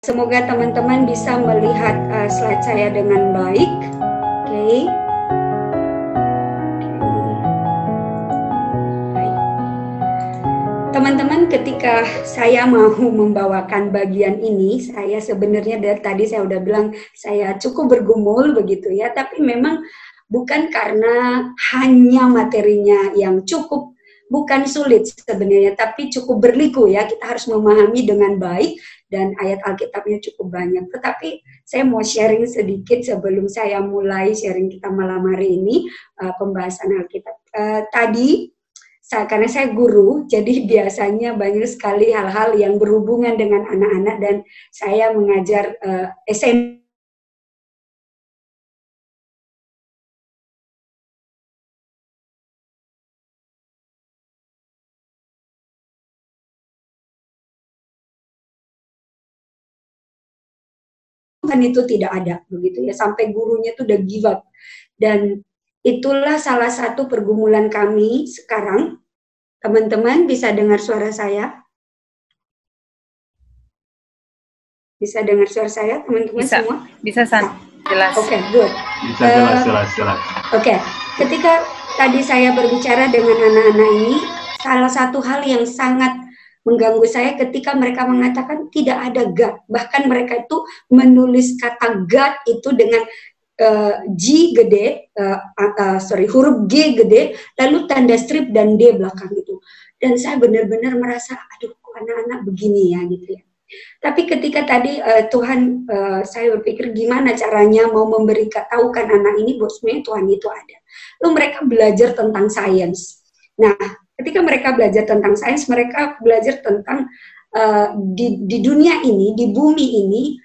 Semoga teman-teman bisa melihat slide saya dengan baik. Oke. Teman-teman, ketika saya mau membawakan bagian ini, saya sebenarnya dari tadi saya udah bilang saya cukup bergumul begitu ya, tapi memang bukan karena hanya materinya yang cukup, bukan sulit sebenarnya, tapi cukup berliku ya, kita harus memahami dengan baik dan ayat Alkitabnya cukup banyak. Tetapi saya mau sharing sedikit sebelum saya mulai sharing kita malam hari ini, pembahasan Alkitab. Karena saya guru, jadi biasanya banyak sekali hal-hal yang berhubungan dengan anak-anak dan saya mengajar SMP. Kan itu tidak ada begitu ya, sampai gurunya tuh udah give up. Dan itulah salah satu pergumulan kami sekarang. Teman-teman bisa dengar suara saya? Bisa dengar suara saya, teman-teman semua? Bisa, San. Jelas. Oke, good. Bisa jelas. Oke, ketika tadi saya berbicara dengan anak-anak ini, salah satu hal yang sangat mengganggu saya ketika mereka mengatakan tidak ada God. Bahkan mereka itu menulis kata God itu dengan G gede, huruf G gede, lalu tanda strip dan D belakang itu. Dan saya benar-benar merasa, aduh, kok anak-anak begini ya gitu ya. Tapi ketika tadi Tuhan, saya berpikir gimana caranya mau memberitahukan anak ini bahwa sebenarnya Tuhan itu ada. Lalu mereka belajar tentang sains. Nah, ketika mereka belajar tentang sains, mereka belajar tentang di dunia ini, di bumi ini,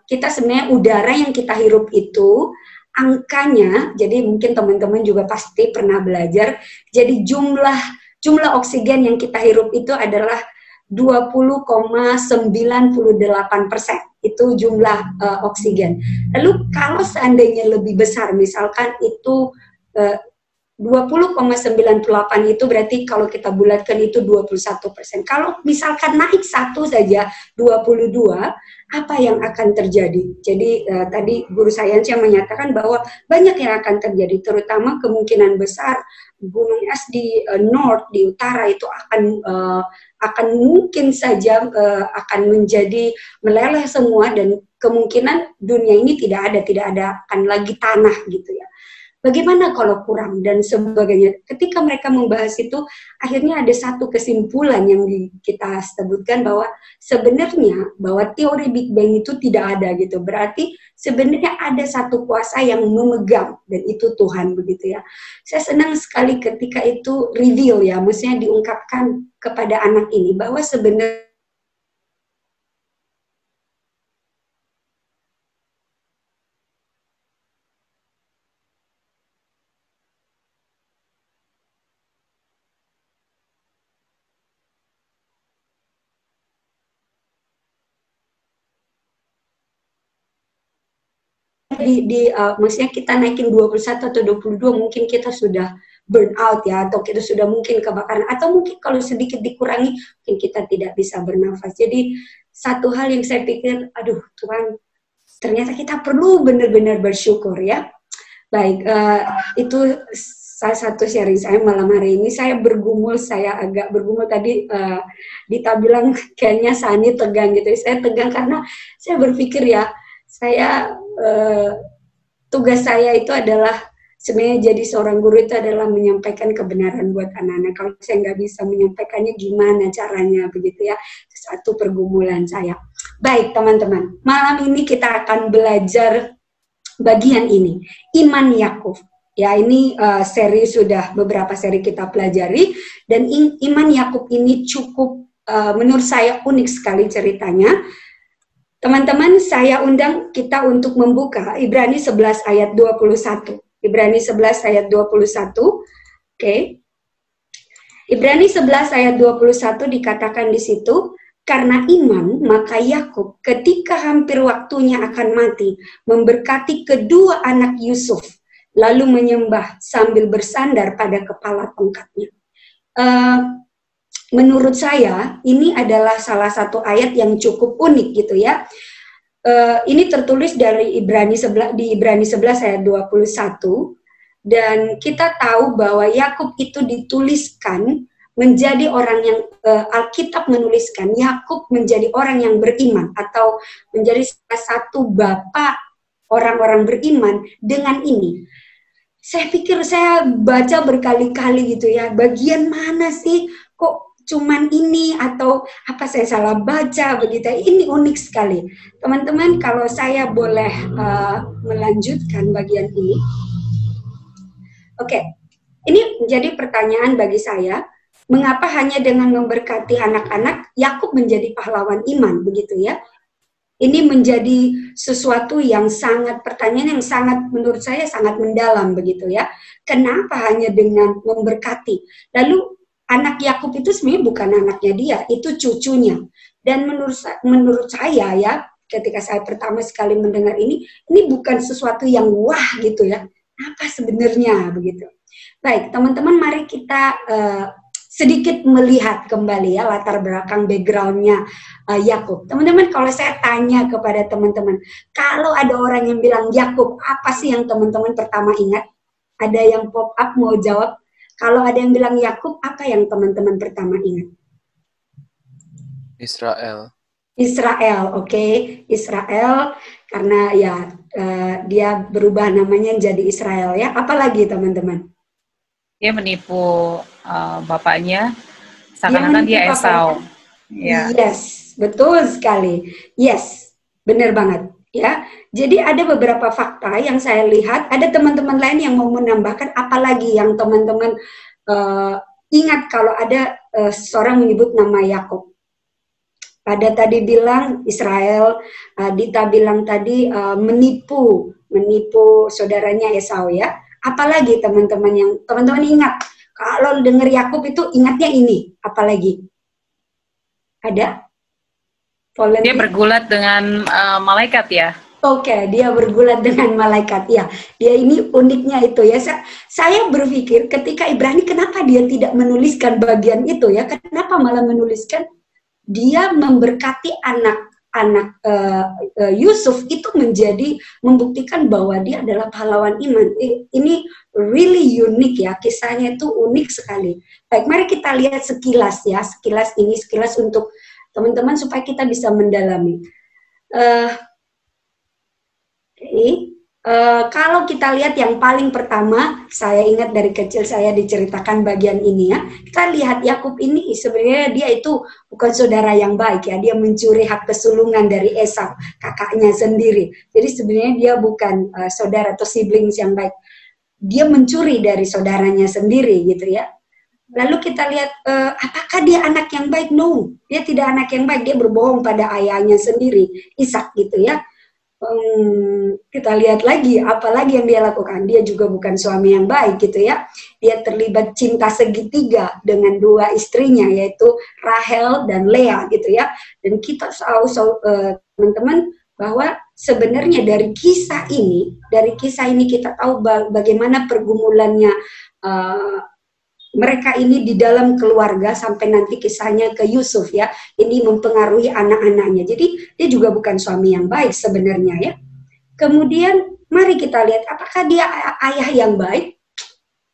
kita sebenarnya udara yang kita hirup itu angkanya, jadi mungkin teman-teman juga pasti pernah belajar, jadi jumlah oksigen yang kita hirup itu adalah 20,98%, itu jumlah oksigen. Lalu kalau seandainya lebih besar, misalkan itu 20,98 itu berarti kalau kita bulatkan itu 21%. Kalau misalkan naik satu saja 22, apa yang akan terjadi? Jadi tadi guru sainsnya menyatakan bahwa banyak yang akan terjadi, terutama kemungkinan besar gunung es di north, di utara itu akan mungkin saja akan menjadi meleleh semua dan kemungkinan dunia ini tidak ada akan lagi tanah gitu ya. Bagaimana kalau kurang dan sebagainya. Ketika mereka membahas itu, akhirnya ada satu kesimpulan yang kita sebutkan bahwa sebenarnya bahwa teori Big Bang itu tidak ada gitu. Berarti sebenarnya ada satu kuasa yang memegang dan itu Tuhan begitu ya. Saya senang sekali ketika itu reveal ya, maksudnya diungkapkan kepada anak ini bahwa sebenarnya maksudnya kita naikin 21 atau 22 mungkin kita sudah burn out ya, atau kita sudah mungkin kebakaran, atau mungkin kalau sedikit dikurangi mungkin kita tidak bisa bernafas. Jadi satu hal yang saya pikir, aduh Tuhan, ternyata kita perlu benar-benar bersyukur ya. Baik, itu salah satu sharing saya malam hari ini. Saya bergumul, saya agak bergumul tadi. Dita bilang kayaknya Sani tegang gitu. Saya tegang karena saya berpikir ya, saya tugas saya itu adalah sebenarnya jadi seorang guru itu adalah menyampaikan kebenaran buat anak-anak. Kalau saya nggak bisa menyampaikannya, gimana caranya begitu ya? Satu pergumulan saya. Baik teman-teman, malam ini kita akan belajar bagian ini, Iman Yakub. Ya ini seri sudah beberapa seri kita pelajari dan Iman Yakub ini cukup menurut saya unik sekali ceritanya. Teman-teman, saya undang kita untuk membuka Ibrani 11 ayat 21. Ibrani 11 ayat 21. Oke. Ibrani 11 ayat 21 dikatakan di situ, karena iman, maka Yakub ketika hampir waktunya akan mati, memberkati kedua anak Yusuf, lalu menyembah sambil bersandar pada kepala tongkatnya. menurut saya ini adalah salah satu ayat yang cukup unik gitu ya. Ini tertulis dari di Ibrani 11 ayat 21, dan kita tahu bahwa Yakub itu dituliskan menjadi orang yang Alkitab menuliskan Yakub menjadi orang yang beriman atau menjadi salah satu bapak orang-orang beriman dengan ini. Saya pikir saya baca berkali-kali gitu ya, bagian mana sih kok cuman ini atau apa saya salah baca begitu. Ini unik sekali. Teman-teman, kalau saya boleh melanjutkan bagian ini. Oke. Ini menjadi pertanyaan bagi saya, mengapa hanya dengan memberkati anak-anak Yakub menjadi pahlawan iman begitu ya? Ini menjadi sesuatu yang sangat, pertanyaan yang sangat menurut saya sangat mendalam begitu ya. Kenapa hanya dengan memberkati? Lalu anak Yakub itu sebenarnya bukan anaknya dia, itu cucunya. Dan menurut saya ya, ketika saya pertama sekali mendengar ini bukan sesuatu yang wah gitu ya. Apa sebenarnya begitu? Baik, teman-teman, mari kita sedikit melihat kembali ya latar belakang backgroundnya Yakub. Teman-teman, kalau saya tanya kepada teman-teman, kalau ada orang yang bilang Yakub, apa sih yang teman-teman pertama ingat? Ada yang pop up mau jawab? Kalau ada yang bilang Yakub, apa yang teman-teman pertama ingat? Israel. Israel, oke. Israel, karena ya dia berubah namanya jadi Israel ya. Apalagi teman-teman? Dia menipu bapaknya, seakan-akan dia Esau. Ya. Yes, betul sekali. Yes, benar banget. Ya, jadi ada beberapa fakta yang saya lihat. Ada teman-teman lain yang mau menambahkan, apalagi yang teman-teman ingat kalau ada seorang menyebut nama Yakub. Pada tadi bilang Israel, Dita bilang tadi menipu saudaranya Esau ya. Apalagi teman-teman yang teman-teman ingat, kalau dengar Yakub itu ingatnya ini, apalagi? Ada? Dia bergulat dengan malaikat ya? Oke, dia bergulat dengan malaikat ya. Dia ini uniknya itu ya. Saya berpikir ketika Ibrani kenapa dia tidak menuliskan bagian itu ya? Kenapa malah menuliskan dia memberkati anak Yusuf itu menjadi membuktikan bahwa dia adalah pahlawan iman. Ini really unik ya, kisahnya itu unik sekali. Baik, mari kita lihat sekilas ya, sekilas untuk teman-teman supaya kita bisa mendalami. Kalau kita lihat yang paling pertama, saya ingat dari kecil saya diceritakan bagian ini ya. Kita lihat Yakub ini sebenarnya dia itu bukan saudara yang baik ya. Dia mencuri hak kesulungan dari Esau, kakaknya sendiri. Jadi sebenarnya dia bukan saudara atau siblings yang baik. Dia mencuri dari saudaranya sendiri gitu ya. Lalu kita lihat apakah dia anak yang baik? No, dia tidak anak yang baik. Dia berbohong pada ayahnya sendiri, Ishak gitu ya. Kita lihat lagi apalagi yang dia lakukan. Dia juga bukan suami yang baik gitu ya. Dia terlibat cinta segitiga dengan dua istrinya, yaitu Rahel dan Lea gitu ya. Dan kita tahu teman-teman bahwa sebenarnya dari kisah ini kita tahu bagaimana pergumulannya mereka ini di dalam keluarga sampai nanti kisahnya ke Yusuf ya. Ini mempengaruhi anak-anaknya. Jadi dia juga bukan suami yang baik sebenarnya ya. Kemudian mari kita lihat apakah dia ayah yang baik?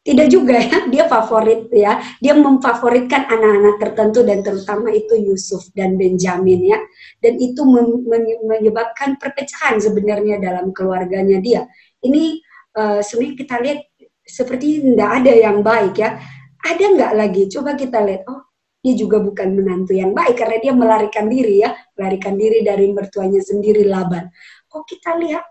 Tidak juga ya. Dia favorit ya. Dia memfavoritkan anak-anak tertentu dan terutama itu Yusuf dan Benjamin ya. Dan itu menyebabkan perpecahan sebenarnya dalam keluarganya dia. Ini sebenarnya kita lihat seperti tidak ada yang baik ya. Ada nggak lagi? Coba kita lihat. Oh, dia juga bukan menantu yang baik karena dia melarikan diri ya, melarikan diri dari mertuanya sendiri Laban. Oh, kita lihat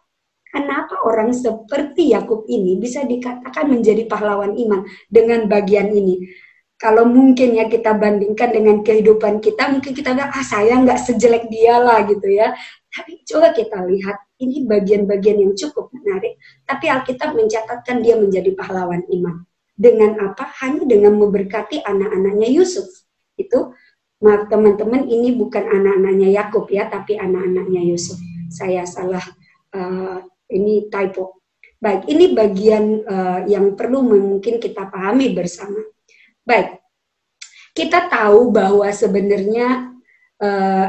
kenapa orang seperti Yakub ini bisa dikatakan menjadi pahlawan iman dengan bagian ini. Kalau mungkin ya kita bandingkan dengan kehidupan kita, mungkin kita bilang saya nggak sejelek dia lah gitu ya. Tapi coba kita lihat ini bagian-bagian yang cukup menarik. Tapi Alkitab mencatatkan dia menjadi pahlawan iman. Dengan apa? Hanya dengan memberkati anak-anaknya Yusuf. Itu, maaf teman-teman, ini bukan anak-anaknya Yakub ya, tapi anak-anaknya Yusuf. Saya salah, ini typo. Baik, ini bagian yang perlu mungkin kita pahami bersama. Baik, kita tahu bahwa sebenarnya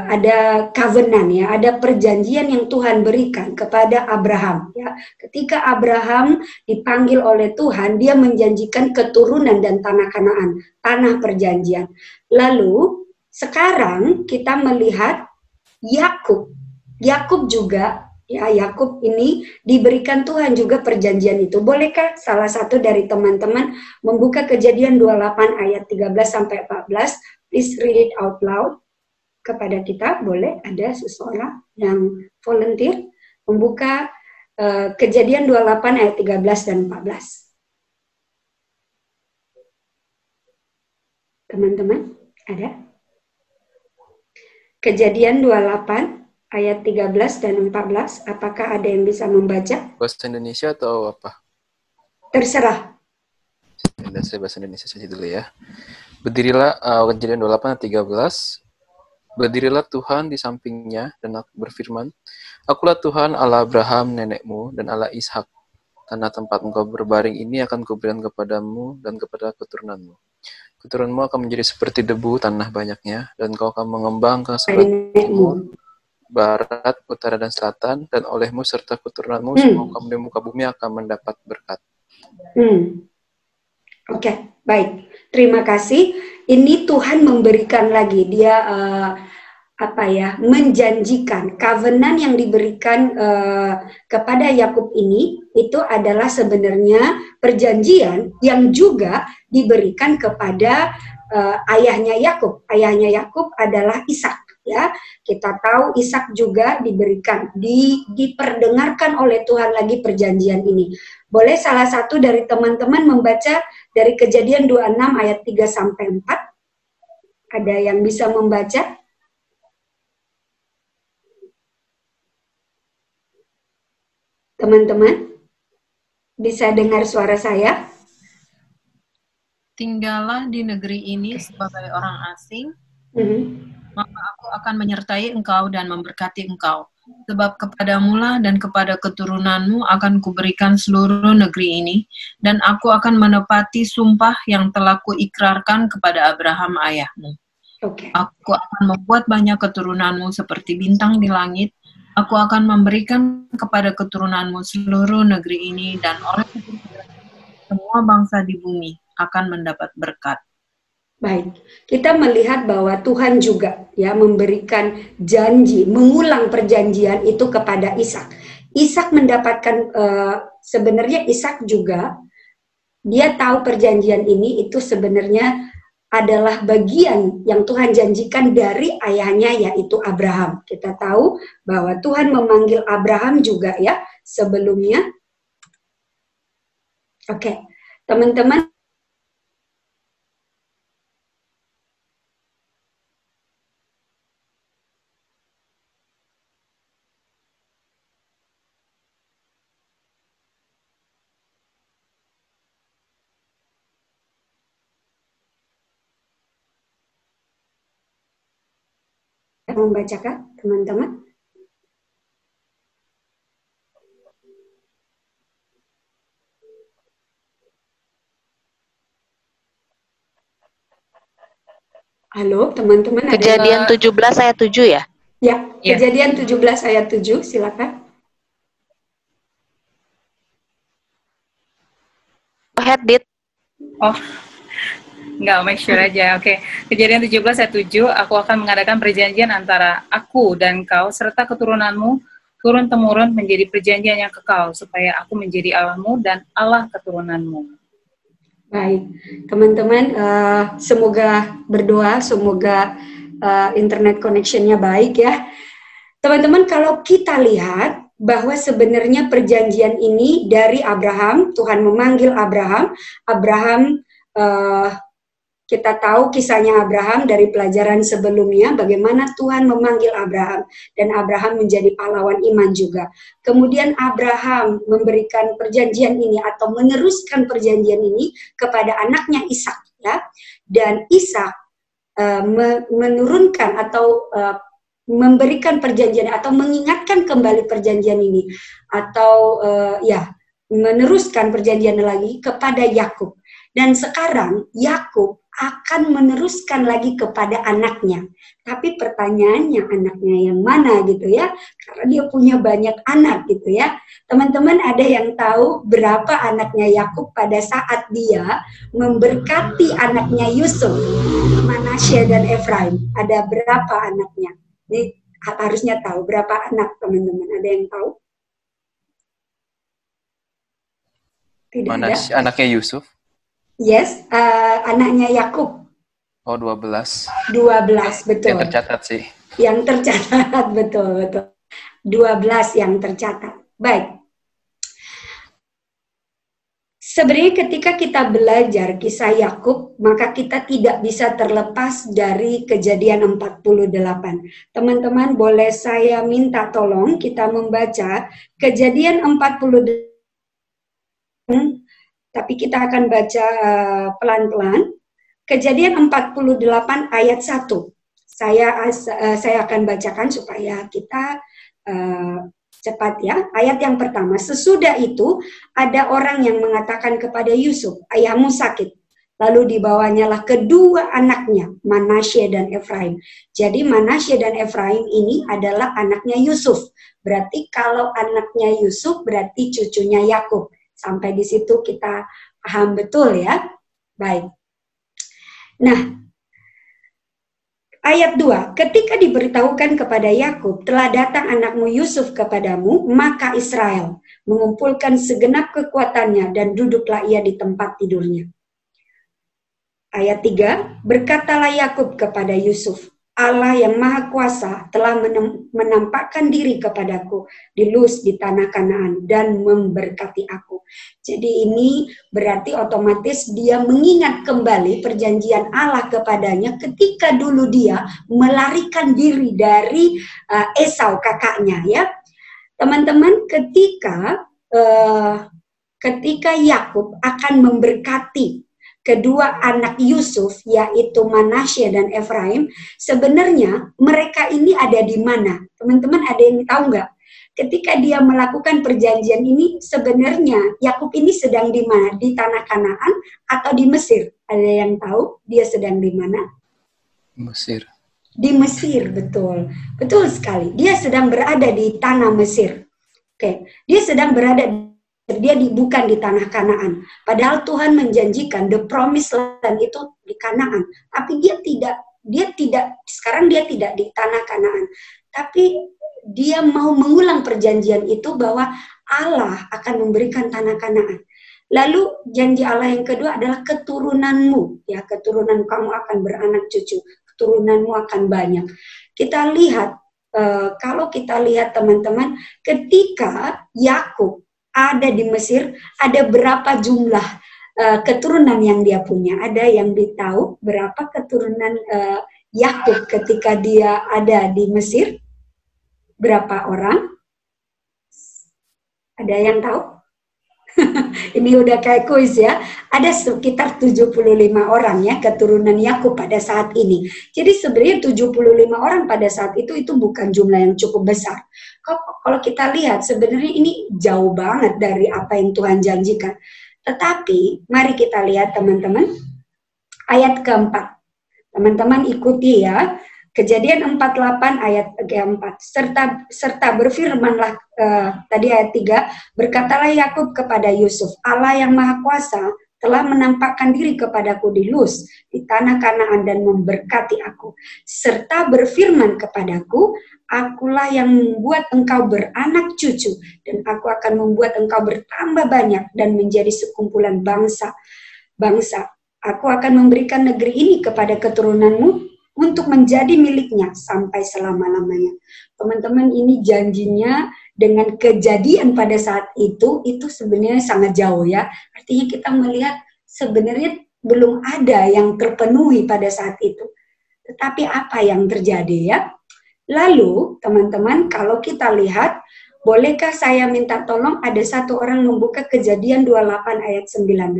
ada covenant ya, ada perjanjian yang Tuhan berikan kepada Abraham ya. Ketika Abraham dipanggil oleh Tuhan, dia menjanjikan keturunan dan tanah Kanaan, tanah perjanjian. Lalu sekarang kita melihat Yakub juga ya, Yakub ini diberikan Tuhan juga perjanjian itu. Bolehkah salah satu dari teman-teman membuka Kejadian 28 ayat 13 sampai 14? Please read it out loud kepada kita. Boleh ada seseorang yang volunteer membuka Kejadian 28 ayat 13 dan 14. Teman-teman, ada? Kejadian 28 ayat 13 dan 14. Apakah ada yang bisa membaca? Bahasa Indonesia atau apa? Terserah. Saya bahasa Indonesia saja dulu ya. Berdirilah, Kejadian 28 ayat 13. Berdirilah Tuhan di sampingnya dan berfirman, Akulah Tuhan Allah Abraham nenekmu dan Allah Ishak. Tanah tempat engkau berbaring ini akan kuberikan kepadamu dan kepada keturunanmu. Keturunanmu akan menjadi seperti debu tanah banyaknya, dan engkau akan mengembang ke sebelah timur, barat, utara, dan selatan, dan olehmu serta keturunanmu semua kaum di muka bumi akan mendapat berkat. Oke, baik. Terima kasih. Ini Tuhan memberikan lagi, dia menjanjikan covenant yang diberikan kepada Yakub ini itu adalah sebenarnya perjanjian yang juga diberikan kepada ayahnya Yakub. Ayahnya Yakub adalah Ishak. Ya, kita tahu Ishak juga diberikan, diperdengarkan oleh Tuhan lagi perjanjian ini. Boleh salah satu dari teman-teman membaca dari Kejadian 26 ayat 3 sampai 4? Ada yang bisa membaca? Teman-teman, bisa dengar suara saya? Tinggallah di negeri ini sebagai orang asing, maka aku akan menyertai engkau dan memberkati engkau. Sebab kepadamulah dan kepada keturunanmu akan kuberikan seluruh negeri ini, dan aku akan menepati sumpah yang telah kuikrarkan kepada Abraham ayahmu. Aku akan membuat banyak keturunanmu seperti bintang di langit. Aku akan memberikan kepada keturunanmu seluruh negeri ini, dan oleh semua bangsa di bumi akan mendapat berkat. Baik, kita melihat bahwa Tuhan juga ya memberikan janji, mengulang perjanjian itu kepada Ishak. Ishak mendapatkan, sebenarnya Ishak juga, dia tahu perjanjian ini itu sebenarnya adalah bagian yang Tuhan janjikan dari ayahnya, yaitu Abraham. Kita tahu bahwa Tuhan memanggil Abraham juga ya sebelumnya. Oke, teman-teman. Membacakan teman-teman. Halo teman-teman. Kejadian 17 ayat 7 ya? Ya, Kejadian 17 ayat 7, silakan. Ahead, Dit. Oh, enggak, make sure aja. Oke. Kejadian 17 ayat 7, aku akan mengadakan perjanjian antara aku dan kau serta keturunanmu turun-temurun menjadi perjanjian yang kekal, supaya aku menjadi Allahmu dan Allah keturunanmu. Baik, teman-teman, semoga berdoa, semoga internet connection-nya baik ya. Teman-teman, kalau kita lihat bahwa sebenarnya perjanjian ini dari Abraham, Tuhan memanggil Abraham. Kita tahu kisahnya Abraham dari pelajaran sebelumnya, bagaimana Tuhan memanggil Abraham, dan Abraham menjadi pahlawan iman juga. Kemudian Abraham memberikan perjanjian ini atau meneruskan perjanjian ini kepada anaknya Ishak, ya. Dan Ishak menurunkan atau memberikan perjanjian atau mengingatkan kembali perjanjian ini, atau meneruskan perjanjian lagi kepada Yakub. Dan sekarang Yakub akan meneruskan lagi kepada anaknya. Tapi pertanyaannya anaknya yang mana gitu ya? Karena dia punya banyak anak gitu ya. Teman-teman ada yang tahu berapa anaknya Yakub pada saat dia memberkati anaknya Yusuf, Manasye dan Efraim? Ada berapa anaknya? Ini harusnya tahu berapa anak teman-teman. Ada yang tahu? Tidak ada. Anaknya Yusuf? Yes, anaknya Yakub. Oh, 12. 12, betul. Yang tercatat sih. Yang tercatat, betul. 12 yang tercatat. Baik. Sebenarnya ketika kita belajar kisah Yakub, maka kita tidak bisa terlepas dari Kejadian 48. Teman-teman, boleh saya minta tolong kita membaca Kejadian 48, tapi kita akan baca pelan-pelan. Kejadian 48 ayat 1. Saya akan bacakan supaya kita cepat ya. Ayat yang pertama, sesudah itu ada orang yang mengatakan kepada Yusuf, ayahmu sakit. Lalu dibawanyalah kedua anaknya, Manasye dan Efraim. Jadi Manasye dan Efraim ini adalah anaknya Yusuf. Berarti kalau anaknya Yusuf berarti cucunya Yakub. Sampai di situ kita paham betul ya. Baik. Nah, ayat 2, ketika diberitahukan kepada Yakub, telah datang anakmu Yusuf kepadamu, maka Israel mengumpulkan segenap kekuatannya dan duduklah ia di tempat tidurnya. Ayat 3, berkatalah Yakub kepada Yusuf, Allah yang Maha Kuasa telah menampakkan diri kepadaku di Luz di tanah Kanaan dan memberkati aku. Jadi ini berarti otomatis dia mengingat kembali perjanjian Allah kepadanya ketika dulu dia melarikan diri dari Esau kakaknya ya. Teman-teman, ketika Yakub akan memberkati kedua anak Yusuf, yaitu Manasye dan Efraim, sebenarnya mereka ini ada di mana? Teman-teman ada yang tahu nggak? Ketika dia melakukan perjanjian ini, sebenarnya Yakub ini sedang di mana? Di tanah Kanaan atau di Mesir? Ada yang tahu dia sedang di mana? Mesir. Di Mesir, betul. Betul sekali. Dia sedang berada di tanah Mesir. Oke, dia sedang berada bukan di tanah Kanaan. Padahal Tuhan menjanjikan the promised land itu di Kanaan. Tapi sekarang dia tidak di tanah Kanaan. Tapi dia mau mengulang perjanjian itu bahwa Allah akan memberikan tanah Kanaan. Lalu janji Allah yang kedua adalah keturunanmu. Ya, keturunan kamu akan beranak cucu. Keturunanmu akan banyak. Kita lihat, kalau kita lihat teman-teman, ketika Yakub ada di Mesir, ada berapa jumlah keturunan yang dia punya? Ada yang tahu berapa keturunan Yakub ketika dia ada di Mesir? Berapa orang? Ada yang tahu? Ini udah kayak kuis ya. Ada sekitar 75 orang ya keturunan Yakub pada saat ini. Jadi sebenarnya 75 orang pada saat itu bukan jumlah yang cukup besar. Kalau kita lihat sebenarnya ini jauh banget dari apa yang Tuhan janjikan. Tetapi mari kita lihat teman-teman ayat keempat. Teman-teman ikuti ya. Kejadian 48 ayat 4. Serta berfirmanlah tadi ayat 3, berkatalah Yakub kepada Yusuf, Allah yang Maha Kuasa telah menampakkan diri kepadaku di Luz di tanah Kanaan dan memberkati aku. Serta berfirman kepadaku, akulah yang membuat engkau beranak cucu dan aku akan membuat engkau bertambah banyak dan menjadi sekumpulan bangsa. Aku akan memberikan negeri ini kepada keturunanmu untuk menjadi miliknya sampai selama-lamanya. Teman-teman, ini janjinya dengan kejadian pada saat itu sebenarnya sangat jauh ya. Artinya kita melihat sebenarnya belum ada yang terpenuhi pada saat itu. Tetapi apa yang terjadi ya? Lalu, teman-teman, kalau kita lihat, bolehkah saya minta tolong ada satu orang membuka Kejadian 28 ayat 19?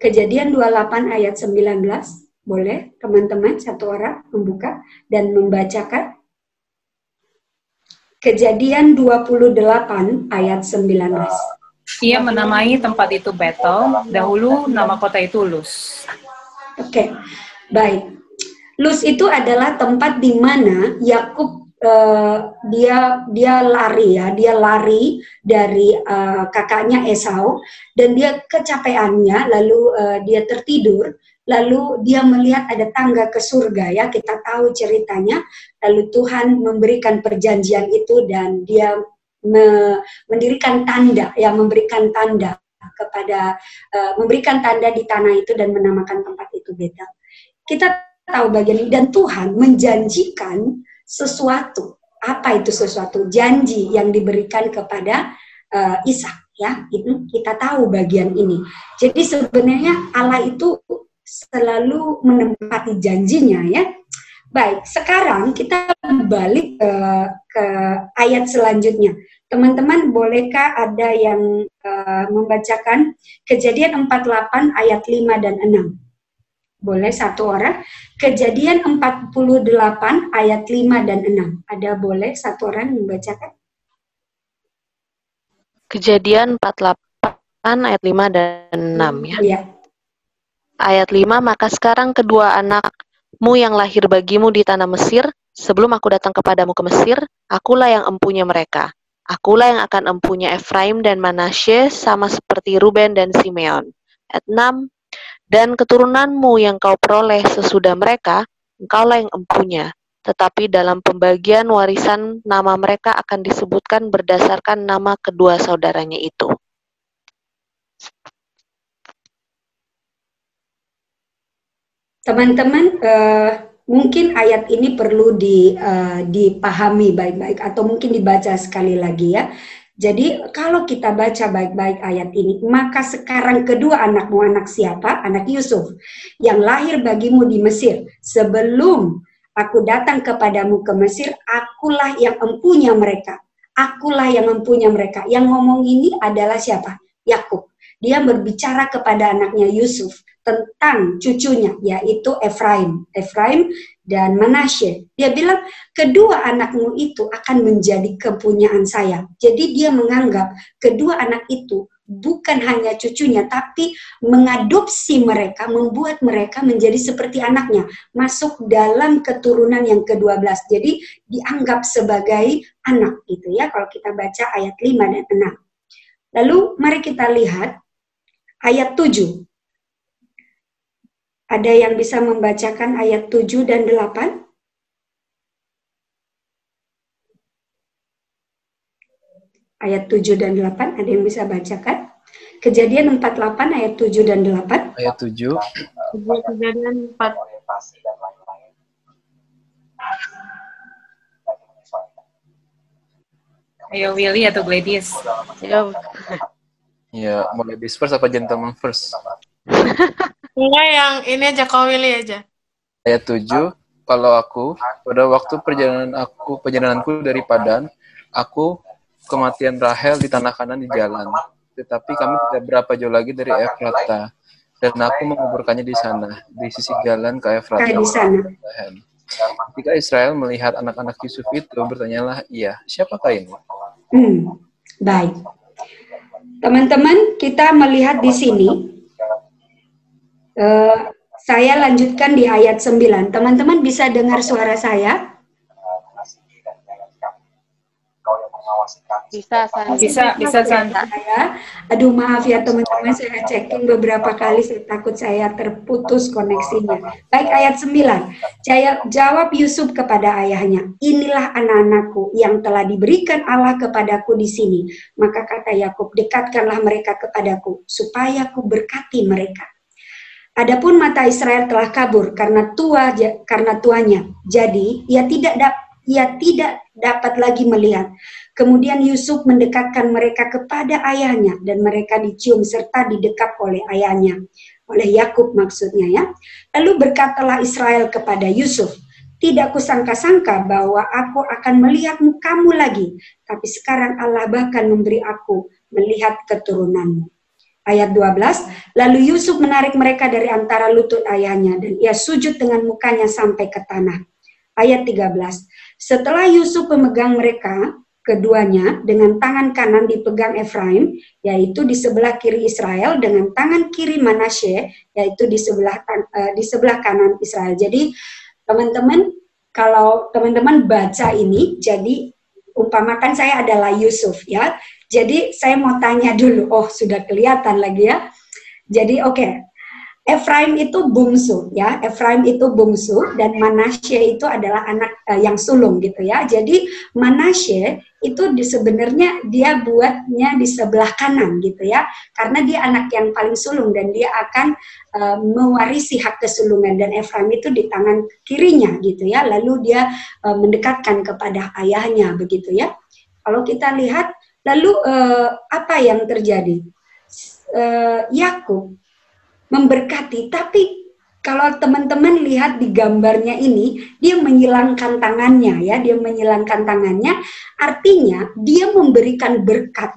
Kejadian 28 ayat 19. Boleh teman-teman satu orang membuka dan membacakan Kejadian 28 ayat 19. Ia menamai tempat itu Betel, dahulu nama kota itu Luz. Oke, baik. Luz itu adalah tempat di mana Yakub dia lari ya, dia lari dari kakaknya Esau dan dia kecapeannya, lalu dia tertidur, lalu dia melihat ada tangga ke surga ya, kita tahu ceritanya. Lalu Tuhan memberikan perjanjian itu dan dia mendirikan tanda ya, memberikan tanda kepada memberikan tanda di tanah itu dan menamakan tempat itu Betel. Kita tahu bagian ini dan Tuhan menjanjikan sesuatu. Apa itu sesuatu? Janji yang diberikan kepada Ishak ya. Itu kita tahu bagian ini. Jadi sebenarnya Allah itu selalu menempati janjinya ya. Baik, sekarang kita balik ke ayat selanjutnya. Teman-teman, bolehkah ada yang membacakan Kejadian 48 ayat 5 dan 6? Boleh satu orang. Kejadian 48 ayat 5 dan 6. Ada boleh satu orang membacakan? Kejadian 48 ayat 5 dan 6 ya. Iya. Ayat 5, maka sekarang kedua anakmu yang lahir bagimu di tanah Mesir, sebelum aku datang kepadamu ke Mesir, akulah yang empunya mereka. Akulah yang akan empunya Efraim dan Manasye sama seperti Ruben dan Simeon. Ayat 6, dan keturunanmu yang kau peroleh sesudah mereka, engkaulah yang empunya. Tetapi dalam pembagian warisan nama mereka akan disebutkan berdasarkan nama kedua saudaranya itu. Teman-teman, mungkin ayat ini perlu dipahami baik-baik atau mungkin dibaca sekali lagi ya. Jadi kalau kita baca baik-baik ayat ini, maka sekarang kedua anakmu, anak siapa? Anak Yusuf, yang lahir bagimu di Mesir. Sebelum aku datang kepadamu ke Mesir, akulah yang empunya mereka. Akulah yang empunya mereka. Yang ngomong ini adalah siapa? Yakub. Dia berbicara kepada anaknya Yusuf tentang cucunya, yaitu Efraim dan Manasye. Dia bilang, kedua anakmu itu akan menjadi kepunyaan saya. Jadi dia menganggap kedua anak itu bukan hanya cucunya, tapi mengadopsi mereka, membuat mereka menjadi seperti anaknya, masuk dalam keturunan yang ke-12. Jadi dianggap sebagai anak gitu ya, kalau kita baca ayat 5 dan 6. Lalu mari kita lihat ayat 7. Ada yang bisa membacakan ayat 7 dan 8? Ayat 7 dan 8, ada yang bisa bacakan? Kejadian 48 ayat 7 dan 8. Ayat 7. Kejadian 4. Ayo Willy atau Gladys? Ya, mau ladies first apa gentleman first? Enggak, yang ini aja, kau Willy aja. Ayat 7, kalau aku, pada waktu perjalananku dari Padan, aku kematian Rahel di tanah Kanan di jalan. Tetapi kami tidak berapa jauh lagi dari Efrata. Dan aku menguburkannya di sana, di sisi jalan ke Efrata. Di sana. Ketika Israel melihat anak-anak Yusuf itu, bertanyalah, iya, siapakah ini? Baik. Teman-teman, kita melihat di sini. Saya lanjutkan di ayat 9. Teman-teman bisa dengar suara saya? Bisa San. Aduh maaf ya teman-teman, saya checking beberapa kali, saya takut saya terputus koneksinya. Baik, ayat 9. Jawab Yusuf kepada ayahnya, inilah anak-anakku yang telah diberikan Allah kepadaku di sini. Maka kata Yakub, dekatkanlah mereka kepadaku, supaya ku berkati mereka. Adapun mata Israel telah kabur karena tuanya, jadi ia tidak dapat lagi melihat. Kemudian Yusuf mendekatkan mereka kepada ayahnya dan mereka dicium serta didekap oleh ayahnya, oleh Yakub maksudnya ya. Lalu berkatalah Israel kepada Yusuf, tidak kusangka-sangka bahwa aku akan melihat mukamu lagi, tapi sekarang Allah bahkan memberi aku melihat keturunanmu. Ayat 12, lalu Yusuf menarik mereka dari antara lutut ayahnya dan ia sujud dengan mukanya sampai ke tanah. Ayat 13, setelah Yusuf memegang mereka, keduanya dengan tangan kanan dipegang Efraim, yaitu di sebelah kiri Israel, dengan tangan kiri Manasye, yaitu di sebelah kanan Israel. Jadi teman-teman, kalau teman-teman baca ini, jadi umpamakan saya adalah Yusuf ya. Jadi saya mau tanya dulu, oh sudah kelihatan lagi ya. Jadi oke. Efraim itu bungsu ya, Efraim itu bungsu dan Manasye itu adalah anak yang sulung gitu ya. Jadi Manasye itu sebenarnya dia buatnya di sebelah kanan gitu ya, karena dia anak yang paling sulung dan dia akan mewarisi hak kesulungan, dan Efraim itu di tangan kirinya gitu ya. Lalu dia mendekatkan kepada ayahnya begitu ya. Kalau kita lihat lalu apa yang terjadi? Yakub memberkati, tapi kalau teman-teman lihat di gambarnya ini, dia menyilangkan tangannya ya, dia menyilangkan tangannya, artinya dia memberikan berkat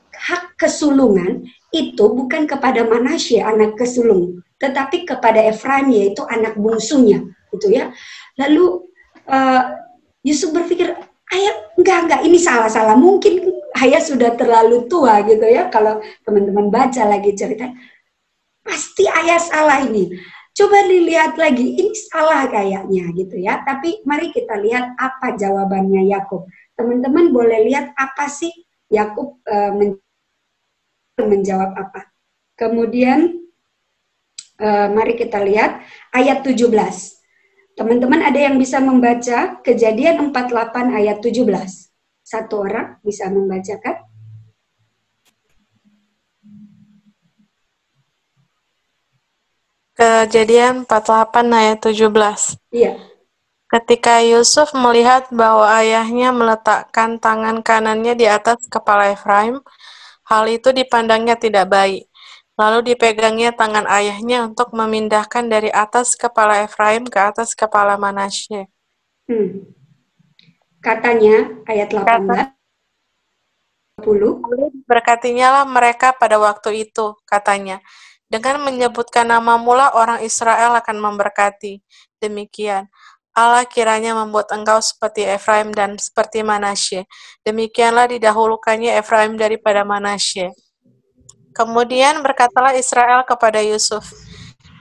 hak kesulungan itu bukan kepada Manasye anak kesulung, tetapi kepada Efraim yaitu anak bungsunya, gitu ya. Lalu Yusuf berpikir, ayah enggak, ini salah, mungkin ayah sudah terlalu tua gitu ya. Kalau teman-teman baca lagi cerita, pasti ayah salah ini. Coba dilihat lagi, ini salah kayaknya gitu ya. Tapi mari kita lihat apa jawabannya Yakub. Teman-teman boleh lihat apa sih Yakub menjawab apa. Kemudian mari kita lihat ayat 17. Teman-teman ada yang bisa membaca Kejadian 48 ayat 17? Satu orang bisa membacakan? Kejadian 48 ayat 17. Iya. Ketika Yusuf melihat bahwa ayahnya meletakkan tangan kanannya di atas kepala Efraim, hal itu dipandangnya tidak baik. Lalu dipegangnya tangan ayahnya untuk memindahkan dari atas kepala Efraim ke atas kepala Manasye. Katanya ayat 18. 10. Berkatinya lah mereka pada waktu itu, katanya. Dengan menyebutkan nama mula orang Israel akan memberkati. Demikian, Allah kiranya membuat engkau seperti Efraim dan seperti Manasye. Demikianlah didahulukannya Efraim daripada Manasye. Kemudian berkatalah Israel kepada Yusuf,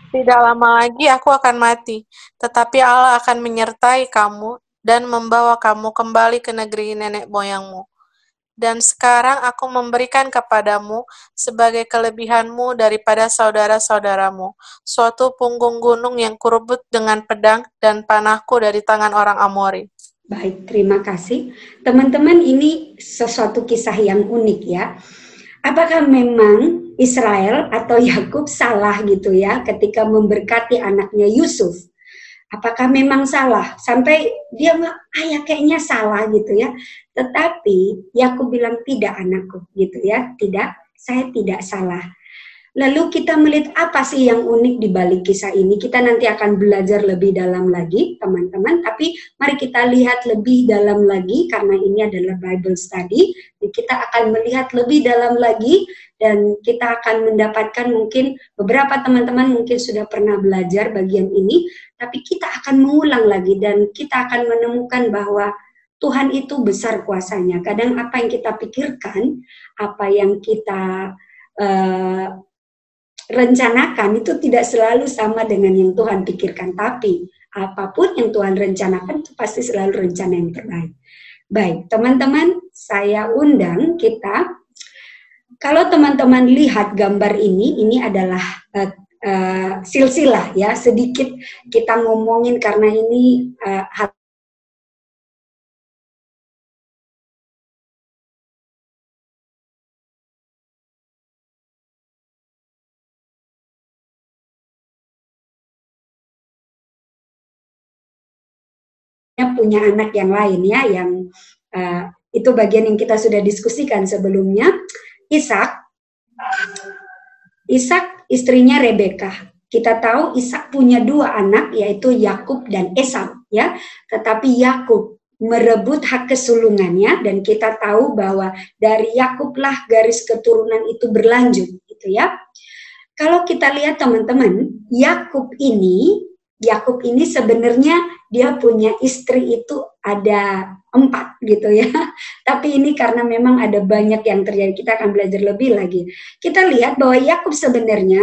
tidak lama lagi aku akan mati, tetapi Allah akan menyertai kamu dan membawa kamu kembali ke negeri nenek moyangmu. Dan sekarang aku memberikan kepadamu sebagai kelebihanmu daripada saudara-saudaramu, suatu punggung gunung yang kurebut dengan pedang dan panahku dari tangan orang Amori. Baik, terima kasih. Teman-teman, ini sesuatu kisah yang unik ya. Apakah memang Israel atau Yakub salah gitu ya ketika memberkati anaknya Yusuf? Apakah memang salah? Sampai dia ayah kayaknya salah gitu ya. Tetapi Yakub bilang tidak anakku gitu ya. Tidak, saya tidak salah. Lalu kita melihat apa sih yang unik di balik kisah ini. Kita nanti akan belajar lebih dalam lagi teman-teman. Tapi mari kita lihat lebih dalam lagi karena ini adalah Bible study. Kita akan melihat lebih dalam lagi dan kita akan mendapatkan mungkin beberapa teman-teman mungkin sudah pernah belajar bagian ini. Tapi kita akan mengulang lagi dan kita akan menemukan bahwa Tuhan itu besar kuasanya. Kadang apa yang kita pikirkan, apa yang kita rencanakan itu tidak selalu sama dengan yang Tuhan pikirkan. Tapi apapun yang Tuhan rencanakan itu pasti selalu rencana yang terbaik. Baik, teman-teman, saya undang kita. Kalau teman-teman lihat gambar ini adalah silsilah ya, sedikit kita ngomongin karena ini punya anak yang lain ya, yang itu bagian yang kita sudah diskusikan sebelumnya. Ishak istrinya Rebeka. Kita tahu Ishak punya dua anak yaitu Yakub dan Esau ya. Tetapi Yakub merebut hak kesulungannya dan kita tahu bahwa dari Yakublah garis keturunan itu berlanjut gitu ya. Kalau kita lihat teman-teman, Yakub ini sebenarnya dia punya istri itu ada 4 gitu ya. Tapi ini karena memang ada banyak yang terjadi, kita akan belajar lebih lagi. Kita lihat bahwa Yakub sebenarnya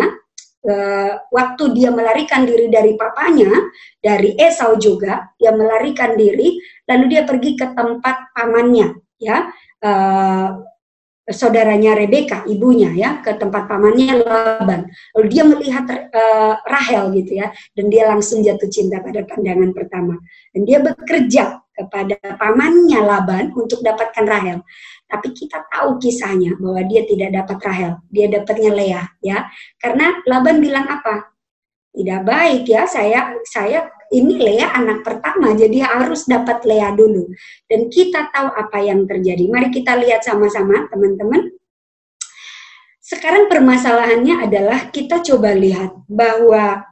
waktu dia melarikan diri dari papanya, dari Esau juga, dia melarikan diri, lalu dia pergi ke tempat pamannya, ya, saudaranya Rebeka, ibunya, ya, ke tempat pamannya Laban. Lalu dia melihat Rahel gitu ya, dan dia langsung jatuh cinta pada pandangan pertama. Dan dia bekerja kepada pamannya Laban untuk dapatkan Rahel. Tapi kita tahu kisahnya bahwa dia tidak dapat Rahel, dia dapatnya Lea, ya. Karena Laban bilang apa? Tidak baik ya, saya ini Lea anak pertama, jadi harus dapat Lea dulu. Dan kita tahu apa yang terjadi. Mari kita lihat sama-sama, teman-teman. Sekarang permasalahannya adalah kita coba lihat bahwa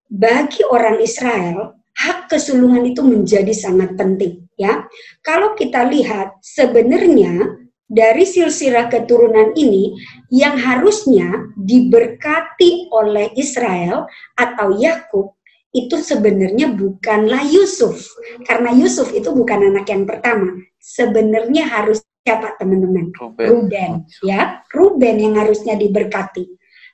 bagi orang Israel, hak kesulungan itu menjadi sangat penting, ya. Kalau kita lihat sebenarnya dari silsilah keturunan ini yang harusnya diberkati oleh Israel atau Yakub itu sebenarnya bukanlah Yusuf, karena Yusuf itu bukan anak yang pertama. Sebenarnya harus siapa, teman-teman? Ruben, ya, Ruben yang harusnya diberkati.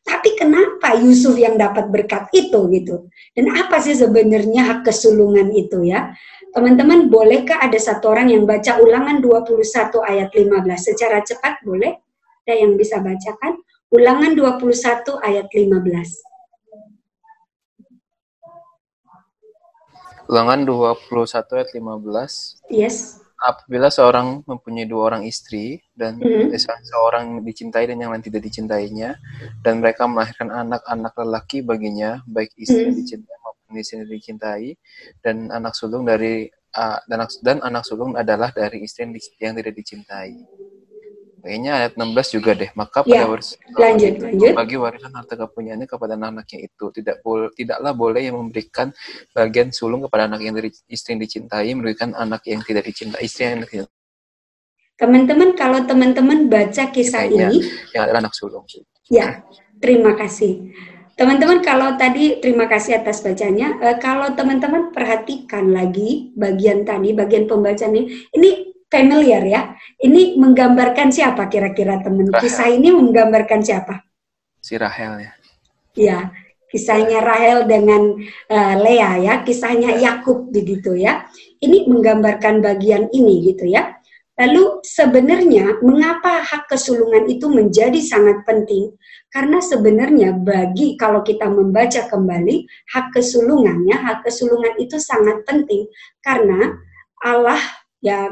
Tapi kenapa Yusuf yang dapat berkat itu gitu? Dan apa sih sebenarnya hak kesulungan itu, ya? Teman-teman, bolehkah ada satu orang yang baca Ulangan 21 ayat 15 secara cepat, boleh? Ada yang bisa bacakan? Ulangan 21 ayat 15. Ulangan 21 ayat 15. Yes. Apabila seorang mempunyai 2 orang istri dan seorang dicintai dan yang lain tidak dicintainya, dan mereka melahirkan anak-anak lelaki baginya, baik istri yang dicintai maupun istri yang dicintai, dan anak sulung dari dan anak sulung adalah dari istri yang tidak dicintai. Kayaknya ayat 16 juga deh. Maka pada lanjut. bagi warisan harta kepunyaannya kepada anak-anaknya itu tidaklah boleh yang memberikan bagian sulung kepada anak yang dari istri yang dicintai, memberikan anak yang tidak dicintai istri yang tidak. Teman-teman, kalau teman-teman baca kisah ini yang adalah anak sulung. Ya, terima kasih. Teman-teman, kalau tadi terima kasih atas bacanya. Kalau teman-teman perhatikan lagi bagian tadi, bagian pembacaan ini familiar ya. Ini menggambarkan siapa kira-kira teman? Kisah ini menggambarkan siapa? Si Rahel ya. Ya, kisahnya Rahel dengan Lea ya, kisahnya Yakub begitu ya. Ini menggambarkan bagian ini gitu ya. Lalu sebenarnya mengapa hak kesulungan itu menjadi sangat penting? Karena sebenarnya kalau kita membaca kembali hak kesulungannya, hak kesulungan itu sangat penting karena Allah ya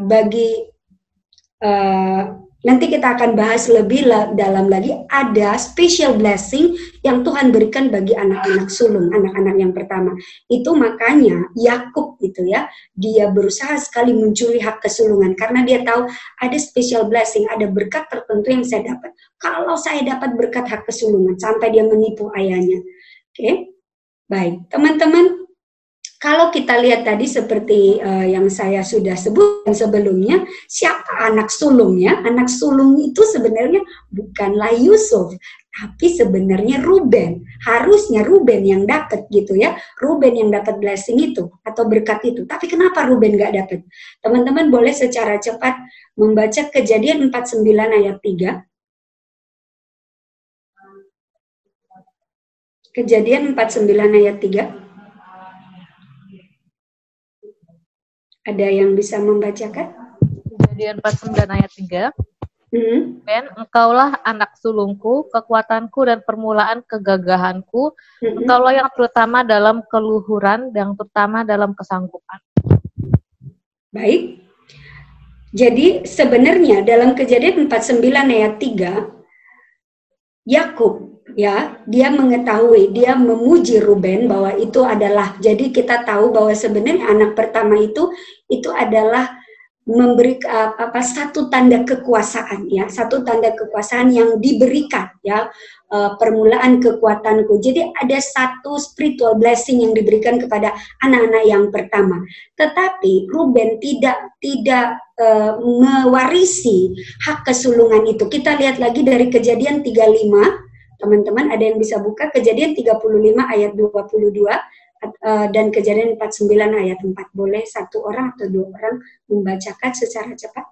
nanti kita akan bahas lebih dalam lagi, ada special blessing yang Tuhan berikan bagi anak-anak sulung, anak-anak yang pertama. Itu makanya Yakub itu ya, dia berusaha sekali mencuri hak kesulungan karena dia tahu ada special blessing, ada berkat tertentu yang saya dapat. Kalau saya dapat berkat hak kesulungan, sampai dia menipu ayahnya. Oke, baik. Teman-teman, kalau kita lihat tadi seperti yang saya sudah sebutkan sebelumnya, siapa anak sulungnya? Anak sulung itu sebenarnya bukanlah Yusuf, tapi sebenarnya Ruben. Harusnya Ruben yang dapat gitu ya. Ruben yang dapat blessing itu atau berkat itu. Tapi kenapa Ruben nggak dapat? Teman-teman boleh secara cepat membaca Kejadian 49 ayat 3. Kejadian 49 ayat 3. Ada yang bisa membacakan? Kejadian 49 ayat 3. Ben, engkaulah anak sulungku, kekuatanku dan permulaan kegagahanku. Engkaulah yang terutama dalam keluhuran, yang terutama dalam kesanggupan. Baik. Jadi sebenarnya dalam Kejadian 49 ayat 3, Yakub ya, dia mengetahui, dia memuji Ruben bahwa itu adalah, jadi kita tahu bahwa sebenarnya anak pertama itu adalah memberi satu tanda kekuasaan ya, satu tanda kekuasaan yang diberikan ya, permulaan kekuatanku. Jadi ada satu spiritual blessing yang diberikan kepada anak-anak yang pertama. Tetapi Ruben tidak mewarisi hak kesulungan itu. Kita lihat lagi dari Kejadian 35. Teman-teman ada yang bisa buka Kejadian 35 ayat 22 dan Kejadian 49 ayat 4. Boleh satu orang atau dua orang membacakan secara cepat?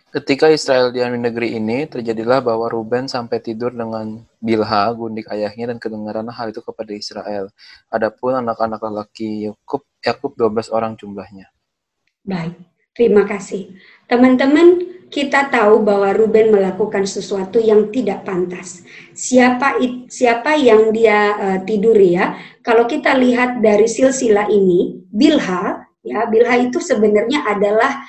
Ketika Israel diam di negeri ini, terjadilah bahwa Ruben sampai tidur dengan Bilha, gundik ayahnya, dan kedengaranlah hal itu kepada Israel. Adapun anak-anak lelaki Yakub 12 orang jumlahnya. Baik, terima kasih. Teman-teman, kita tahu bahwa Ruben melakukan sesuatu yang tidak pantas. Siapa yang dia tiduri ya? Kalau kita lihat dari silsilah ini, Bilha itu sebenarnya adalah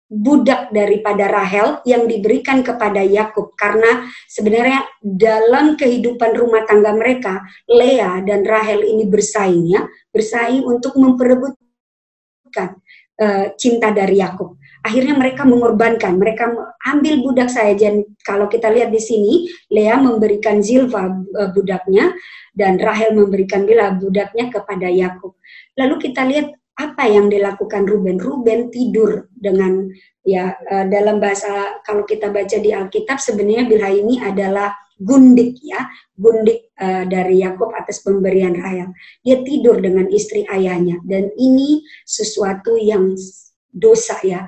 budak daripada Rahel yang diberikan kepada Yakub, karena sebenarnya dalam kehidupan rumah tangga mereka, Lea dan Rahel ini bersaing untuk memperebutkan cinta dari Yakub. Akhirnya mereka mengorbankan, mereka ambil budak saya. Dan kalau kita lihat di sini, Lea memberikan Zilfa budaknya dan Rahel memberikan Bilha budaknya kepada Yakub. Lalu kita lihat apa yang dilakukan Ruben. Ruben tidur dengan dalam bahasa, kalau kita baca di Alkitab, sebenarnya Bilha ini adalah gundik dari Yakub atas pemberian Rahel. Dia tidur dengan istri ayahnya, dan ini sesuatu yang dosa ya.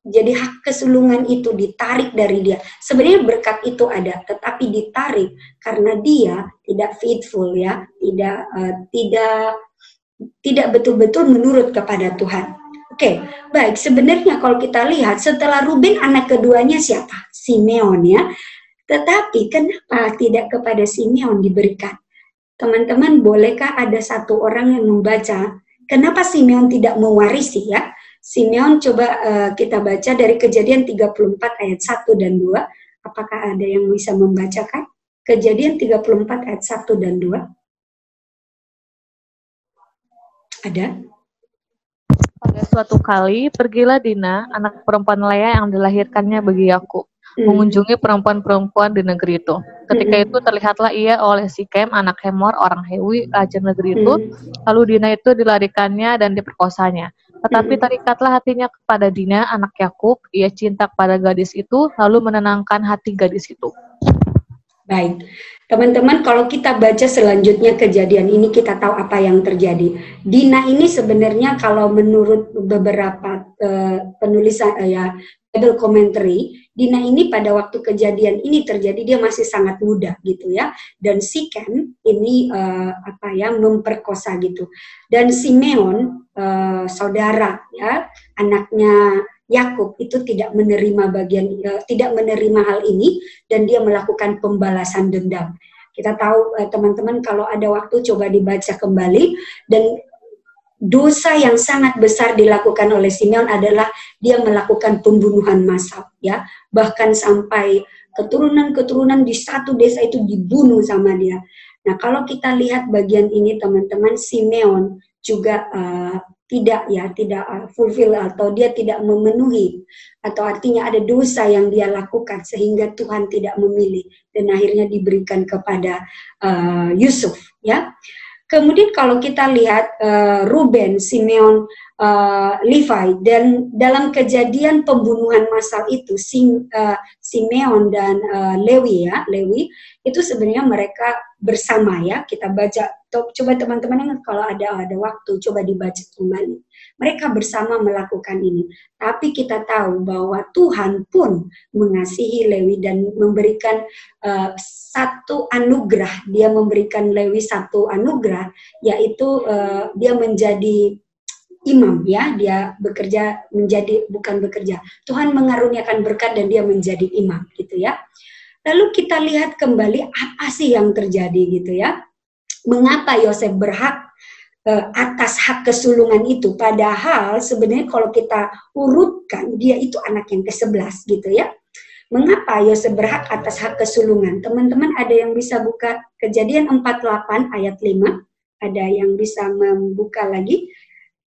Jadi hak kesulungan itu ditarik dari dia. Sebenarnya berkat itu ada, tetapi ditarik karena dia tidak faithful ya, tidak betul-betul menurut kepada Tuhan. Oke, baik. Sebenarnya kalau kita lihat setelah Ruben, anak keduanya siapa? Simeon ya. Tetapi kenapa tidak kepada Simeon diberikan? Teman-teman, bolehkah ada satu orang yang membaca kenapa Simeon tidak mewarisi ya? Simeon, coba kita baca dari Kejadian 34 ayat 1 dan 2. Apakah ada yang bisa membacakan? Kejadian 34 ayat 1 dan 2. Ada? Pada suatu kali, pergilah Dina, anak perempuan Lea yang dilahirkannya bagi Yakub, mengunjungi perempuan-perempuan di negeri itu. Ketika itu terlihatlah ia oleh Sikem, anak Hemor, orang Hewi, raja negeri itu. Lalu Dina itu dilarikannya dan diperkosanya. Tetapi terikatlah hatinya kepada Dina, anak Yakub. Ia cinta kepada gadis itu, lalu menenangkan hati gadis itu. Baik, teman-teman, kalau kita baca selanjutnya kejadian ini, kita tahu apa yang terjadi. Dina ini sebenarnya kalau menurut beberapa penulisan Bible commentary, Dina ini pada waktu kejadian ini terjadi dia masih sangat muda gitu ya. Dan Sikem ini memperkosa gitu. Dan Simeon saudara ya, anaknya Yakub itu tidak menerima hal ini, dan dia melakukan pembalasan dendam. Kita tahu teman-teman, kalau ada waktu coba dibaca kembali, dan dosa yang sangat besar dilakukan oleh Simeon adalah dia melakukan pembunuhan massal ya, bahkan sampai keturunan-keturunan di satu desa itu dibunuh sama dia. Nah, kalau kita lihat bagian ini teman-teman, Simeon juga tidak fulfill, atau dia tidak memenuhi, atau artinya ada dosa yang dia lakukan sehingga Tuhan tidak memilih dan akhirnya diberikan kepada Yusuf ya. Kemudian kalau kita lihat Ruben, Simeon, Levi, dan dalam kejadian pembunuhan massal itu Simeon dan Lewi itu sebenarnya mereka bersama ya. Kita baca, coba teman-teman ingat kalau ada waktu coba dibaca kembali. Mereka bersama melakukan ini. Tapi kita tahu bahwa Tuhan pun mengasihi Lewi dan memberikan satu anugerah. Dia memberikan Lewi satu anugerah, yaitu dia menjadi imam ya. Dia Tuhan mengaruniakan berkat dan dia menjadi imam gitu ya. Lalu kita lihat kembali apa sih yang terjadi gitu ya. Mengapa Yosef berhak atas hak kesulungan itu, padahal sebenarnya kalau kita urutkan dia itu anak yang ke-11 gitu ya. Mengapa Yosef berhak atas hak kesulungan? Teman-teman ada yang bisa buka Kejadian 48 ayat 5? Ada yang bisa membuka lagi?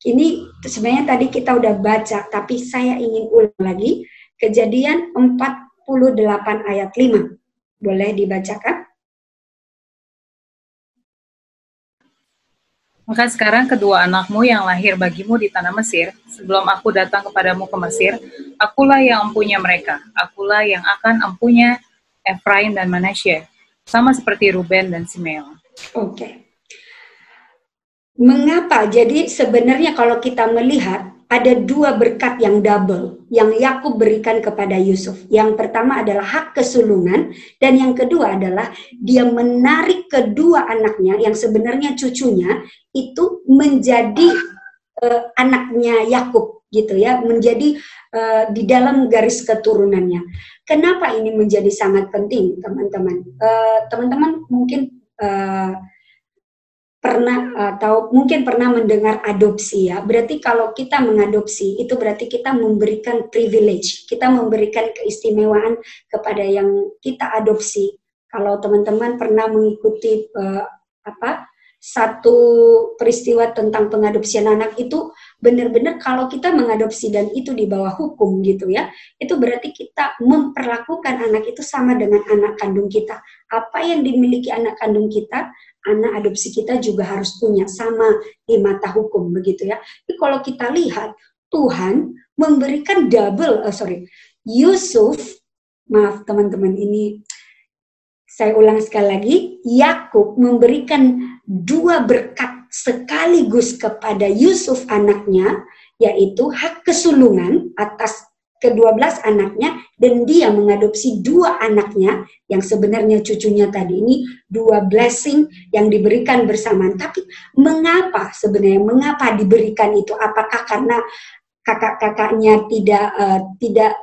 Ini sebenarnya tadi kita udah baca, tapi saya ingin ulang lagi. Kejadian 48 ayat 5. Boleh dibacakan? Maka sekarang kedua anakmu yang lahir bagimu di tanah Mesir, sebelum aku datang kepadamu ke Mesir, akulah yang empunya mereka. Akulah yang akan empunya Efraim dan Manasye, sama seperti Ruben dan Simeon. Oke. Mengapa? Jadi sebenarnya kalau kita melihat ada 2 berkat yang double yang Yakub berikan kepada Yusuf. Yang pertama adalah hak kesulungan, dan yang kedua adalah dia menarik kedua anaknya yang sebenarnya cucunya itu menjadi anaknya Yakub gitu ya, menjadi di dalam garis keturunannya. Kenapa ini menjadi sangat penting, teman-teman? Teman-teman mungkin pernah atau mungkin pernah mendengar adopsi ya. Berarti kalau kita mengadopsi itu berarti kita memberikan privilege, kita memberikan keistimewaan kepada yang kita adopsi. Kalau teman-teman pernah mengikuti satu peristiwa tentang pengadopsian anak, itu benar-benar kalau kita mengadopsi dan itu di bawah hukum gitu ya, itu berarti kita memperlakukan anak itu sama dengan anak kandung kita. Apa yang dimiliki anak kandung kita, anak adopsi kita juga harus punya, sama di mata hukum begitu ya. Tapi kalau kita lihat Tuhan memberikan Yusuf, maaf teman-teman, ini saya ulang sekali lagi, Yakub memberikan 2 berkat sekaligus kepada Yusuf anaknya, yaitu hak kesulungan atas ke-12 anaknya, dan dia mengadopsi 2 anaknya yang sebenarnya cucunya tadi. Ini 2 blessing yang diberikan bersamaan. Tapi mengapa diberikan itu? Apakah karena kakak-kakaknya tidak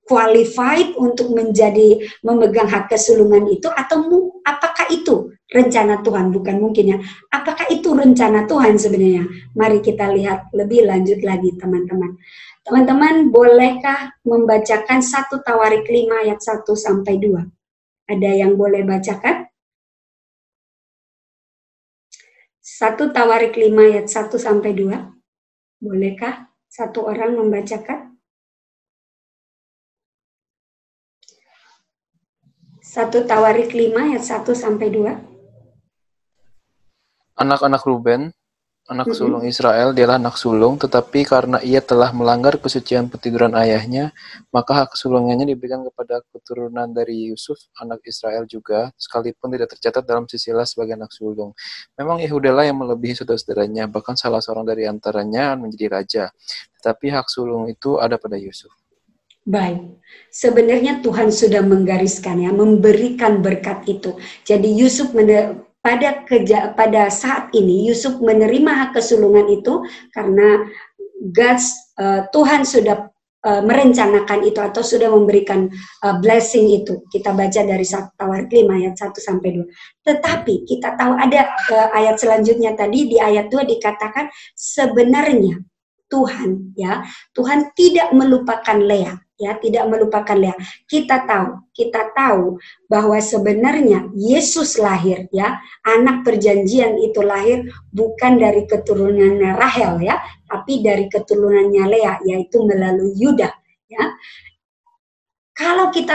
qualified untuk memegang hak kesulungan itu, atau apakah itu rencana Tuhan? Bukan mungkin ya. Apakah itu rencana Tuhan sebenarnya? Mari kita lihat lebih lanjut lagi, teman-teman. Teman-teman, bolehkah membacakan 1 Tawarik 5 ayat 1 sampai 2? Ada yang boleh bacakan? 1 Tawarik 5 ayat 1 sampai 2. Bolehkah satu orang membacakan? 1 Tawarik 5 ayat 1 sampai 2. Anak-anak Ruben, anak sulung Israel, dialah anak sulung, tetapi karena ia telah melanggar kesucian pertiduran ayahnya, maka hak kesulungannya diberikan kepada keturunan dari Yusuf, anak Israel juga, sekalipun tidak tercatat dalam silsilah sebagai anak sulung. Memang Yehuda lah yang melebihi saudara-saudaranya, bahkan salah seorang dari antaranya menjadi raja, tetapi hak sulung itu ada pada Yusuf. Baik, sebenarnya Tuhan sudah menggariskan ya, memberikan berkat itu. Jadi Yusuf pada saat ini Yusuf menerima hak kesulungan itu karena Tuhan sudah merencanakan itu atau sudah memberikan blessing itu. Kita baca dari 1 Tawarik 5 ayat 1 sampai 2. Tetapi kita tahu ada ayat selanjutnya tadi, di ayat 2 dikatakan sebenarnya Tuhan tidak melupakan Lea. Ya, tidak melupakan Lea. Kita tahu bahwa sebenarnya Yesus lahir ya, anak perjanjian itu lahir bukan dari keturunannya Rahel ya, tapi dari keturunannya Lea, yaitu melalui Yuda ya. Kalau kita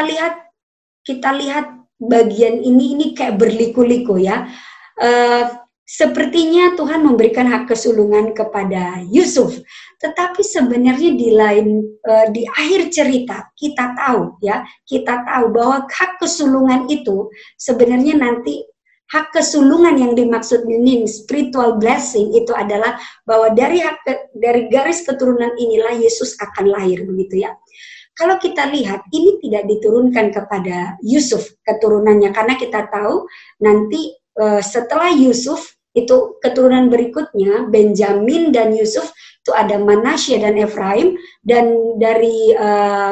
lihat bagian ini kayak berliku-liku ya. Sepertinya Tuhan memberikan hak kesulungan kepada Yusuf, tetapi sebenarnya di akhir cerita kita tahu bahwa hak kesulungan itu sebenarnya nanti hak kesulungan yang dimaksud ini spiritual blessing itu adalah bahwa dari garis keturunan inilah Yesus akan lahir, begitu ya. Kalau kita lihat ini tidak diturunkan kepada Yusuf keturunannya, karena kita tahu nanti setelah Yusuf itu keturunan berikutnya Benjamin dan Yusuf itu ada Manasye dan Efraim, dan dari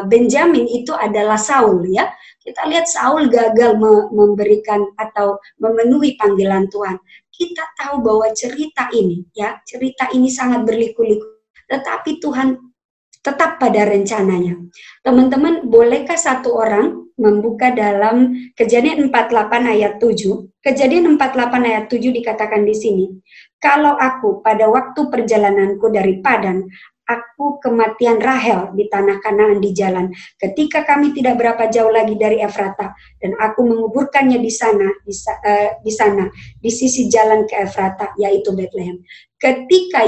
Benjamin itu adalah Saul ya. Kita lihat Saul gagal memberikan atau memenuhi panggilan Tuhan. Kita tahu bahwa cerita ini sangat berliku-liku, tetapi Tuhan tetap pada rencananya. Teman-teman, bolehkah satu orang membuka dalam Kejadian 48 ayat 7. Kejadian 48 ayat 7 dikatakan di sini, kalau aku pada waktu perjalananku dari Padan, aku kematian Rahel di tanah Kanaan di jalan, ketika kami tidak berapa jauh lagi dari Efrata, dan aku menguburkannya di sana, di sisi jalan ke Efrata, yaitu Bethlehem. Ketika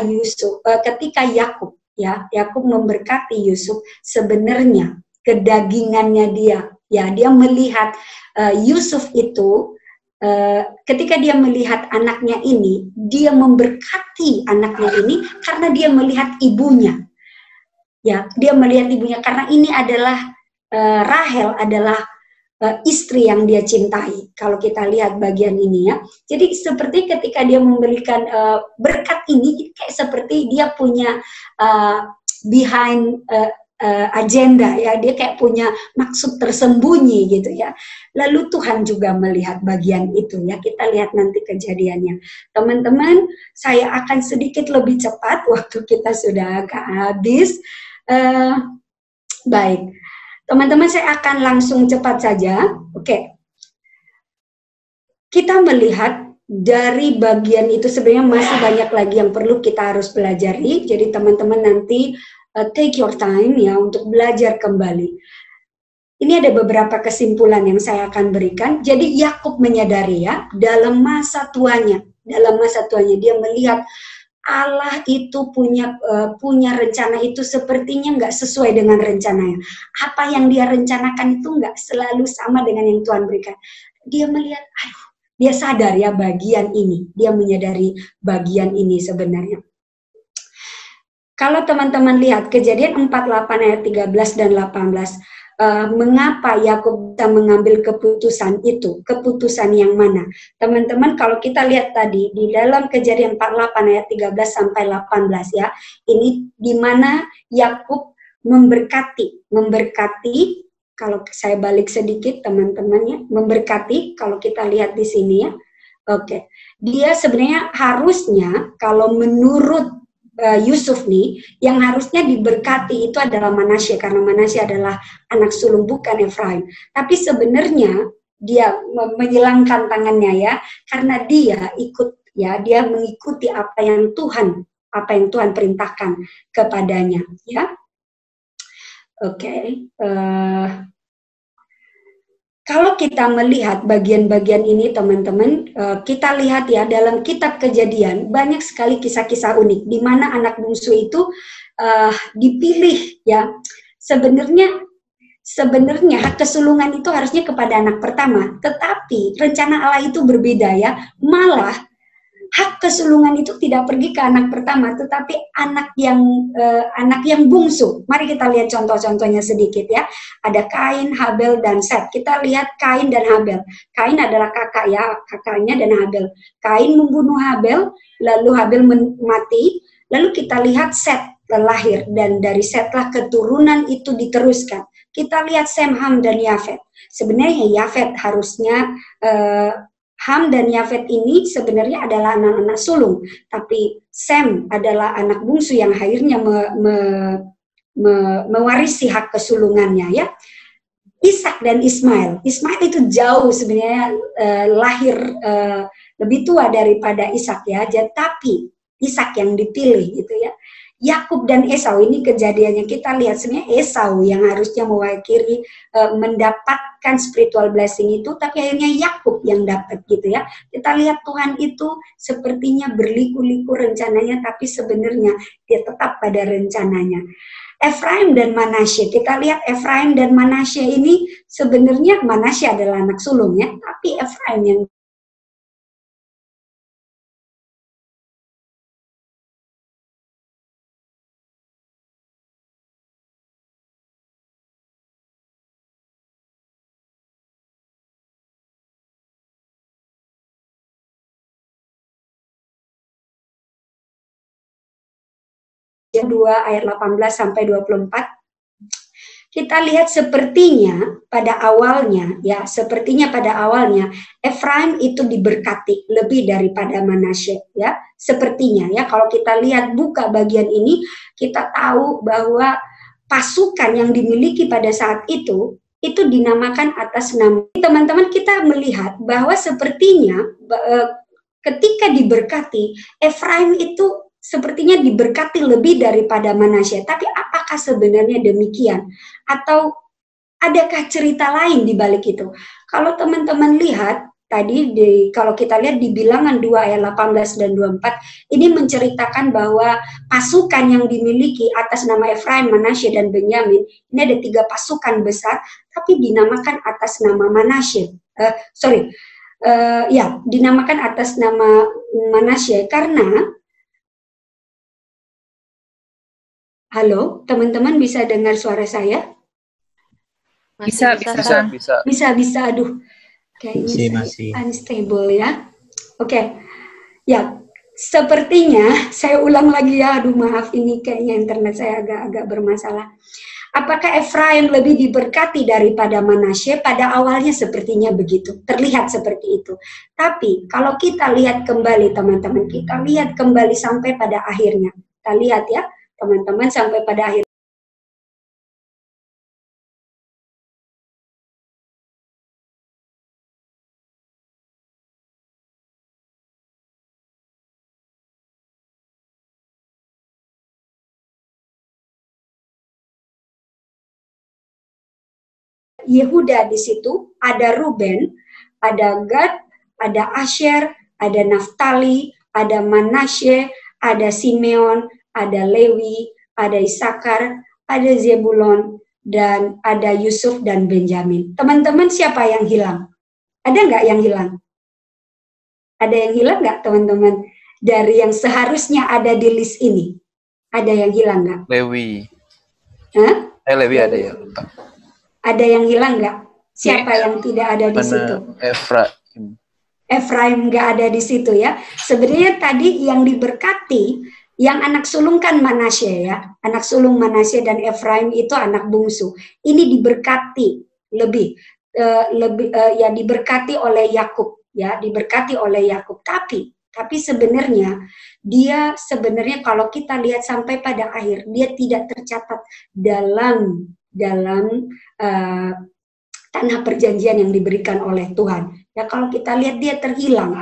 Yakub memberkati Yusuf, sebenarnya kedagingannya dia melihat Yusuf itu, ketika dia melihat anaknya ini, dia memberkati anaknya ini karena dia melihat ibunya. Ya, dia melihat ibunya karena ini adalah Rahel adalah istri yang dia cintai. Kalau kita lihat bagian ini ya. Jadi seperti ketika dia memberikan berkat ini, kayak seperti dia punya behind agenda ya, dia kayak punya maksud tersembunyi gitu ya. Lalu Tuhan juga melihat bagian itu ya, kita lihat nanti kejadiannya. Teman-teman, saya akan sedikit lebih cepat, waktu kita sudah agak habis. Baik, teman-teman saya akan langsung cepat saja. Oke, kita melihat dari bagian itu sebenarnya masih banyak lagi yang perlu kita harus pelajari. Jadi teman-teman nanti take your time ya untuk belajar kembali. Ini ada beberapa kesimpulan yang saya akan berikan. Jadi Yakub menyadari ya, dalam masa tuanya dia melihat Allah itu punya rencana itu sepertinya nggak sesuai dengan rencananya. Apa yang dia rencanakan itu nggak selalu sama dengan yang Tuhan berikan. Dia melihat, dia sadar ya bagian ini, dia menyadari bagian ini sebenarnya. Kalau teman-teman lihat Kejadian 48 ayat 13 dan 18, mengapa Yakub bisa mengambil keputusan itu? Keputusan yang mana? Teman-teman, kalau kita lihat tadi di dalam Kejadian 48 ayat 13 sampai 18 ya, ini di mana Yakub memberkati, kalau saya balik sedikit teman-teman ya, memberkati, kalau kita lihat di sini ya. Oke. Dia sebenarnya harusnya kalau menurut Yusuf nih, yang harusnya diberkati itu adalah Manasye, karena Manasye adalah anak sulung bukan Efraim. Tapi sebenarnya dia menyilangkan tangannya ya, karena dia dia mengikuti apa yang Tuhan perintahkan kepadanya ya. Oke. Kalau kita melihat bagian-bagian ini teman-teman, kita lihat ya dalam kitab Kejadian banyak sekali kisah-kisah unik di mana anak bungsu itu dipilih ya. Sebenarnya hak kesulungan itu harusnya kepada anak pertama, tetapi rencana Allah itu berbeda ya. Malah hak kesulungan itu tidak pergi ke anak pertama, tetapi anak yang bungsu. Mari kita lihat contoh-contohnya sedikit ya. Ada Kain, Habel, dan Set. Kita lihat Kain dan Habel. Kain adalah kakaknya dan Habel. Kain membunuh Habel, lalu Habel mati. Lalu kita lihat Set lahir, dan dari Setlah keturunan itu diteruskan. Kita lihat Sem, Ham, dan Yafet. Sebenarnya Yafet harusnya Ham dan Yafet ini sebenarnya adalah anak-anak sulung, tapi Sem adalah anak bungsu yang akhirnya mewarisi hak kesulungannya ya. Ishak dan Ismail itu jauh sebenarnya lahir lebih tua daripada Ishak ya, tapi Ishak yang dipilih gitu ya. Yakub dan Esau ini kejadiannya kita lihat sebenarnya Esau yang harusnya mewakili mendapatkan spiritual blessing itu, tapi akhirnya Yakub yang dapat gitu ya. Kita lihat Tuhan itu sepertinya berliku-liku rencananya, tapi sebenarnya dia tetap pada rencananya. Efraim dan Manasye, kita lihat Efraim dan Manasye ini sebenarnya Manasye adalah anak sulung ya, tapi Efraim yang yang 2 ayat 18 sampai 24, kita lihat sepertinya pada awalnya Efraim itu diberkati lebih daripada Manasye ya, sepertinya ya. Kalau kita lihat buka bagian ini, kita tahu bahwa pasukan yang dimiliki pada saat itu dinamakan atas nama. Teman-teman, kita melihat bahwa sepertinya ketika diberkati, Efraim itu sepertinya diberkati lebih daripada Manasye. Tapi apakah sebenarnya demikian? Atau adakah cerita lain di balik itu? Kalau teman-teman lihat tadi, kalau kita lihat di Bilangan 2 ayat 18 dan 24, ini menceritakan bahwa pasukan yang dimiliki atas nama Efraim, Manasye, dan Benyamin, ini ada 3 pasukan besar, tapi dinamakan atas nama Manasye. Dinamakan atas nama Manasye karena Halo, teman-teman bisa dengar suara saya? Bisa. Aduh, kayaknya saya unstable ya. Oke. Ya, sepertinya saya ulang lagi ya. Aduh, maaf, ini kayaknya internet saya agak bermasalah. Apakah Efraim lebih diberkati daripada Manasye? Pada awalnya sepertinya begitu, terlihat seperti itu. Tapi kalau kita lihat kembali teman-teman, kita lihat kembali sampai pada akhirnya. Kita lihat ya teman-teman sampai pada akhir. Yehuda di situ, ada Ruben, ada Gad, ada Asher, ada Naftali, ada Manasye, ada Simeon, ada Lewi, ada Isakar, ada Zebulon, dan ada Yusuf dan Benjamin. Teman-teman, siapa yang hilang? Ada nggak yang hilang? Ada yang hilang nggak teman-teman? Dari yang seharusnya ada di list ini. Ada yang hilang nggak? Lewi. Hah? Lewi ada ya. Ada yang hilang nggak? Siapa yang tidak ada di situ? Efraim nggak ada di situ ya. Sebenarnya tadi yang diberkati, yang anak sulung kan Manasye ya. Anak sulung Manasye dan Efraim itu anak bungsu. Ini diberkati lebih ya diberkati oleh Yakub ya, diberkati oleh Yakub. Tapi sebenarnya dia kalau kita lihat sampai pada akhir dia tidak tercatat dalam tanah perjanjian yang diberikan oleh Tuhan. Ya kalau kita lihat dia terhilang.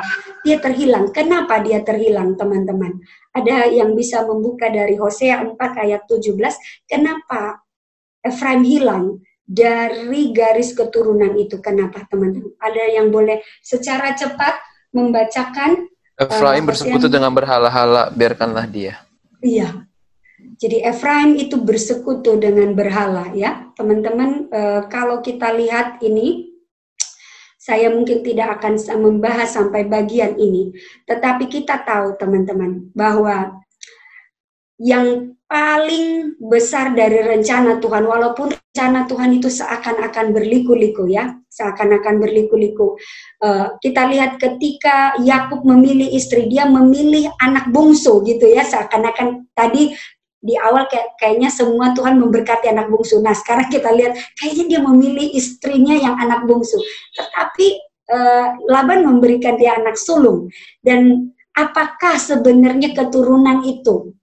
Kenapa dia terhilang teman-teman? Ada yang bisa membuka dari Hosea 4 ayat 17. Kenapa Efraim hilang dari garis keturunan itu? Kenapa teman-teman? Ada yang boleh secara cepat membacakan? Efraim bersekutu dengan berhala-hala, biarkanlah dia. Iya. Jadi Efraim itu bersekutu dengan berhala ya teman-teman. Kalau kita lihat ini, saya mungkin tidak akan membahas sampai bagian ini, tetapi kita tahu teman-teman bahwa yang paling besar dari rencana Tuhan, walaupun rencana Tuhan itu seakan-akan berliku-liku ya, seakan-akan berliku-liku. Kita lihat ketika Yakub memilih istri, dia memilih anak bungsu gitu ya, seakan-akan tadi di awal kayaknya semua Tuhan memberkati anak bungsu. Nah sekarang kita lihat kayaknya dia memilih istrinya yang anak bungsu. Tetapi Laban memberikan dia anak sulung. Dan apakah sebenarnya keturunan itu,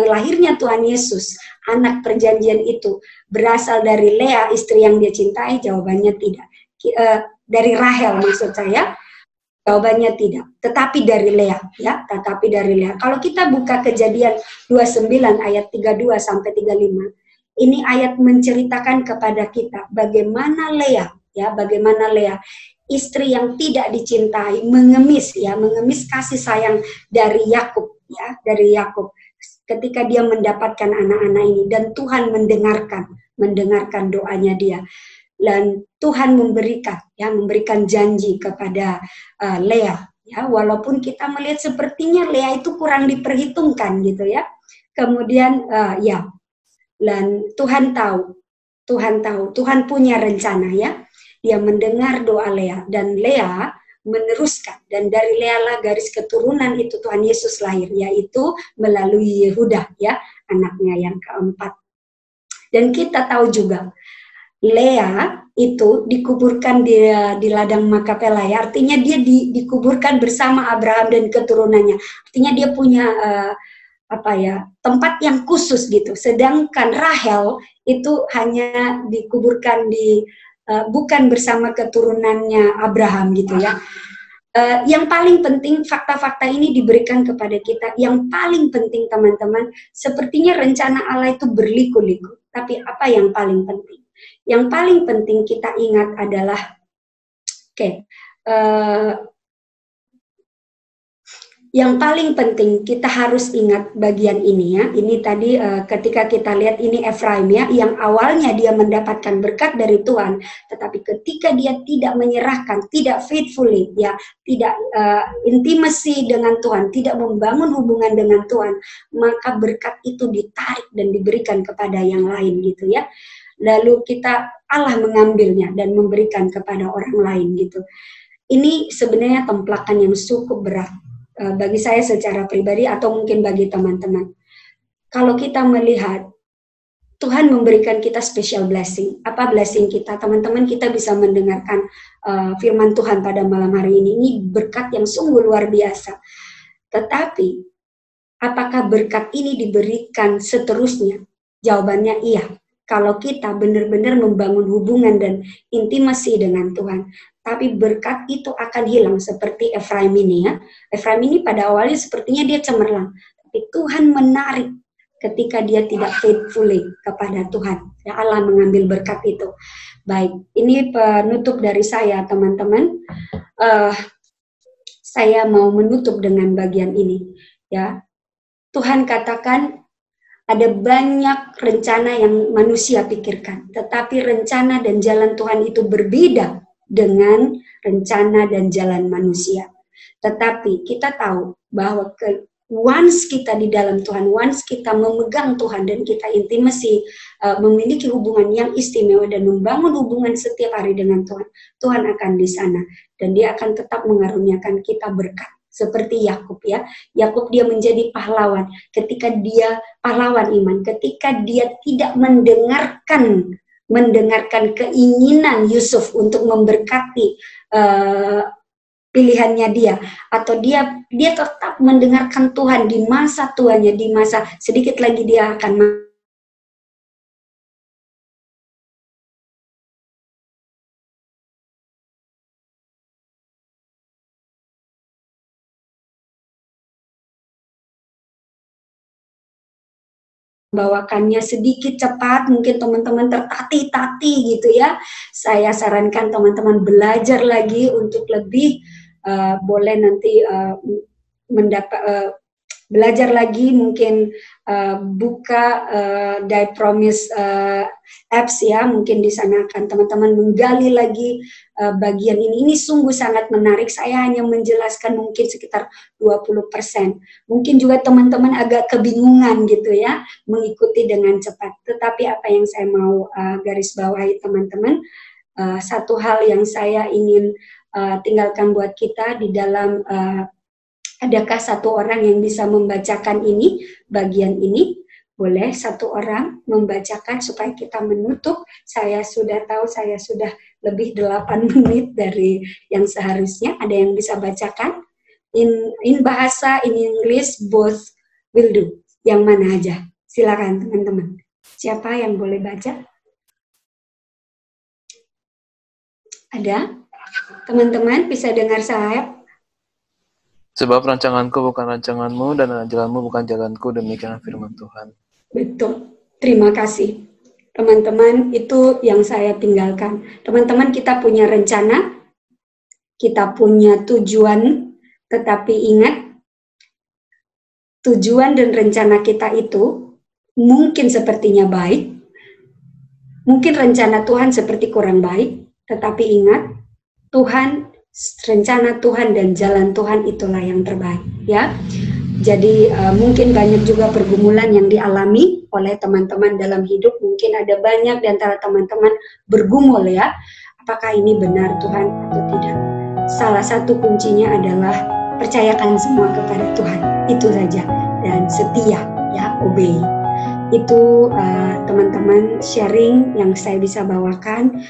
lahirnya Tuhan Yesus, anak perjanjian itu berasal dari Lea, istri yang dia cintai? Jawabannya tidak. Dari Rahel maksud saya. Jawabannya tidak, tetapi dari Lea ya, tetapi dari Lea. Kalau kita buka Kejadian 29 ayat 32 sampai 35, ini ayat menceritakan kepada kita bagaimana Lea ya, bagaimana Lea istri yang tidak dicintai mengemis kasih sayang dari Yakub ya, dari Yakub ketika dia mendapatkan anak-anak ini, dan Tuhan mendengarkan doanya dia. Dan Tuhan memberikan janji kepada Lea ya, walaupun kita melihat sepertinya Lea itu kurang diperhitungkan gitu ya. Kemudian ya, dan Tuhan tahu, Tuhan punya rencana ya. Dia mendengar doa Lea dan Lea meneruskan, dan dari Lea lah garis keturunan itu Tuhan Yesus lahir, yaitu melalui Yehuda ya, anaknya yang keempat. Dan kita tahu juga Lea itu dikuburkan di ladang Makapela ya, artinya dia dikuburkan bersama Abraham dan keturunannya. Artinya dia punya tempat yang khusus gitu. Sedangkan Rahel itu hanya dikuburkan bukan bersama keturunannya Abraham gitu ya. Yang paling penting, fakta-fakta ini diberikan kepada kita. Yang paling penting teman-teman, sepertinya rencana Allah itu berliku-liku. Tapi apa yang paling penting? Yang paling penting kita ingat adalah, Yang paling penting kita harus ingat bagian ini ya. Ini tadi ketika kita lihat ini Efraim ya, yang awalnya dia mendapatkan berkat dari Tuhan, tetapi ketika dia tidak menyerahkan, tidak faithfully ya, tidak intimacy dengan Tuhan, tidak membangun hubungan dengan Tuhan, maka berkat itu ditarik dan diberikan kepada yang lain gitu ya. Lalu Allah mengambilnya dan memberikan kepada orang lain gitu. Ini sebenarnya templakan yang cukup berat. Bagi saya secara pribadi atau mungkin bagi teman-teman. Kalau kita melihat Tuhan memberikan kita special blessing. Apa blessing kita? Teman-teman, kita bisa mendengarkan firman Tuhan pada malam hari ini. Ini berkat yang sungguh luar biasa. Tetapi apakah berkat ini diberikan seterusnya? Jawabannya iya. Kalau kita benar-benar membangun hubungan dan intimasi dengan Tuhan. Tapi berkat itu akan hilang seperti Efraim ini ya. Efraim ini pada awalnya sepertinya dia cemerlang. Tapi Tuhan menarik ketika dia tidak faithfully kepada Tuhan. Ya, Allah mengambil berkat itu. Baik, ini penutup dari saya teman-teman. Saya mau menutup dengan bagian ini. Ya, Tuhan katakan ada banyak rencana yang manusia pikirkan. Tetapi rencana dan jalan Tuhan itu berbeda dengan rencana dan jalan manusia. Tetapi kita tahu bahwa once kita di dalam Tuhan, once kita memegang Tuhan dan kita intimasi, memiliki hubungan yang istimewa dan membangun hubungan setiap hari dengan Tuhan, Tuhan akan di sana dan dia akan tetap mengaruniakan kita berkat. Seperti Yakub ya, Yakub dia menjadi pahlawan ketika dia pahlawan iman, ketika dia tidak mendengarkan keinginan Yusuf untuk memberkati pilihannya dia, atau dia tetap mendengarkan Tuhan di masa tuanya, di masa sedikit lagi dia akan bawakannya sedikit cepat, mungkin teman-teman tertati-tati gitu ya. Saya sarankan teman-teman belajar lagi untuk lebih boleh nanti belajar lagi, mungkin buka Die Promise apps ya, mungkin di sana akan teman-teman menggali lagi bagian ini. Ini sungguh sangat menarik. Saya hanya menjelaskan mungkin sekitar 20%. Mungkin juga teman-teman agak kebingungan gitu ya, mengikuti dengan cepat. Tetapi apa yang saya mau garis bawahi teman-teman, satu hal yang saya ingin tinggalkan buat kita di dalam adakah satu orang yang bisa membacakan ini, bagian ini? Boleh satu orang membacakan supaya kita menutup. Saya sudah tahu saya sudah lebih 8 menit dari yang seharusnya. Ada yang bisa bacakan? In bahasa, in English, both will do. Yang mana aja? Silakan teman-teman. Siapa yang boleh baca? Ada? Teman-teman bisa dengar saya? Sebab rancanganku bukan rancanganmu dan jalanmu bukan jalanku, demikian firman Tuhan. Betul. Terima kasih. Teman-teman, itu yang saya tinggalkan. Teman-teman, kita punya rencana, kita punya tujuan, tetapi ingat, tujuan dan rencana kita itu mungkin sepertinya baik, mungkin rencana Tuhan seperti kurang baik, tetapi ingat, rencana Tuhan dan jalan Tuhan itulah yang terbaik, ya. Jadi mungkin banyak juga pergumulan yang dialami oleh teman-teman dalam hidup. Mungkin ada banyak di antara teman-teman bergumul ya. Apakah ini benar Tuhan atau tidak? Salah satu kuncinya adalah percayakan semua kepada Tuhan. Itu saja. Dan setia, ya, obey. Itu teman-teman sharing yang saya bisa bawakan.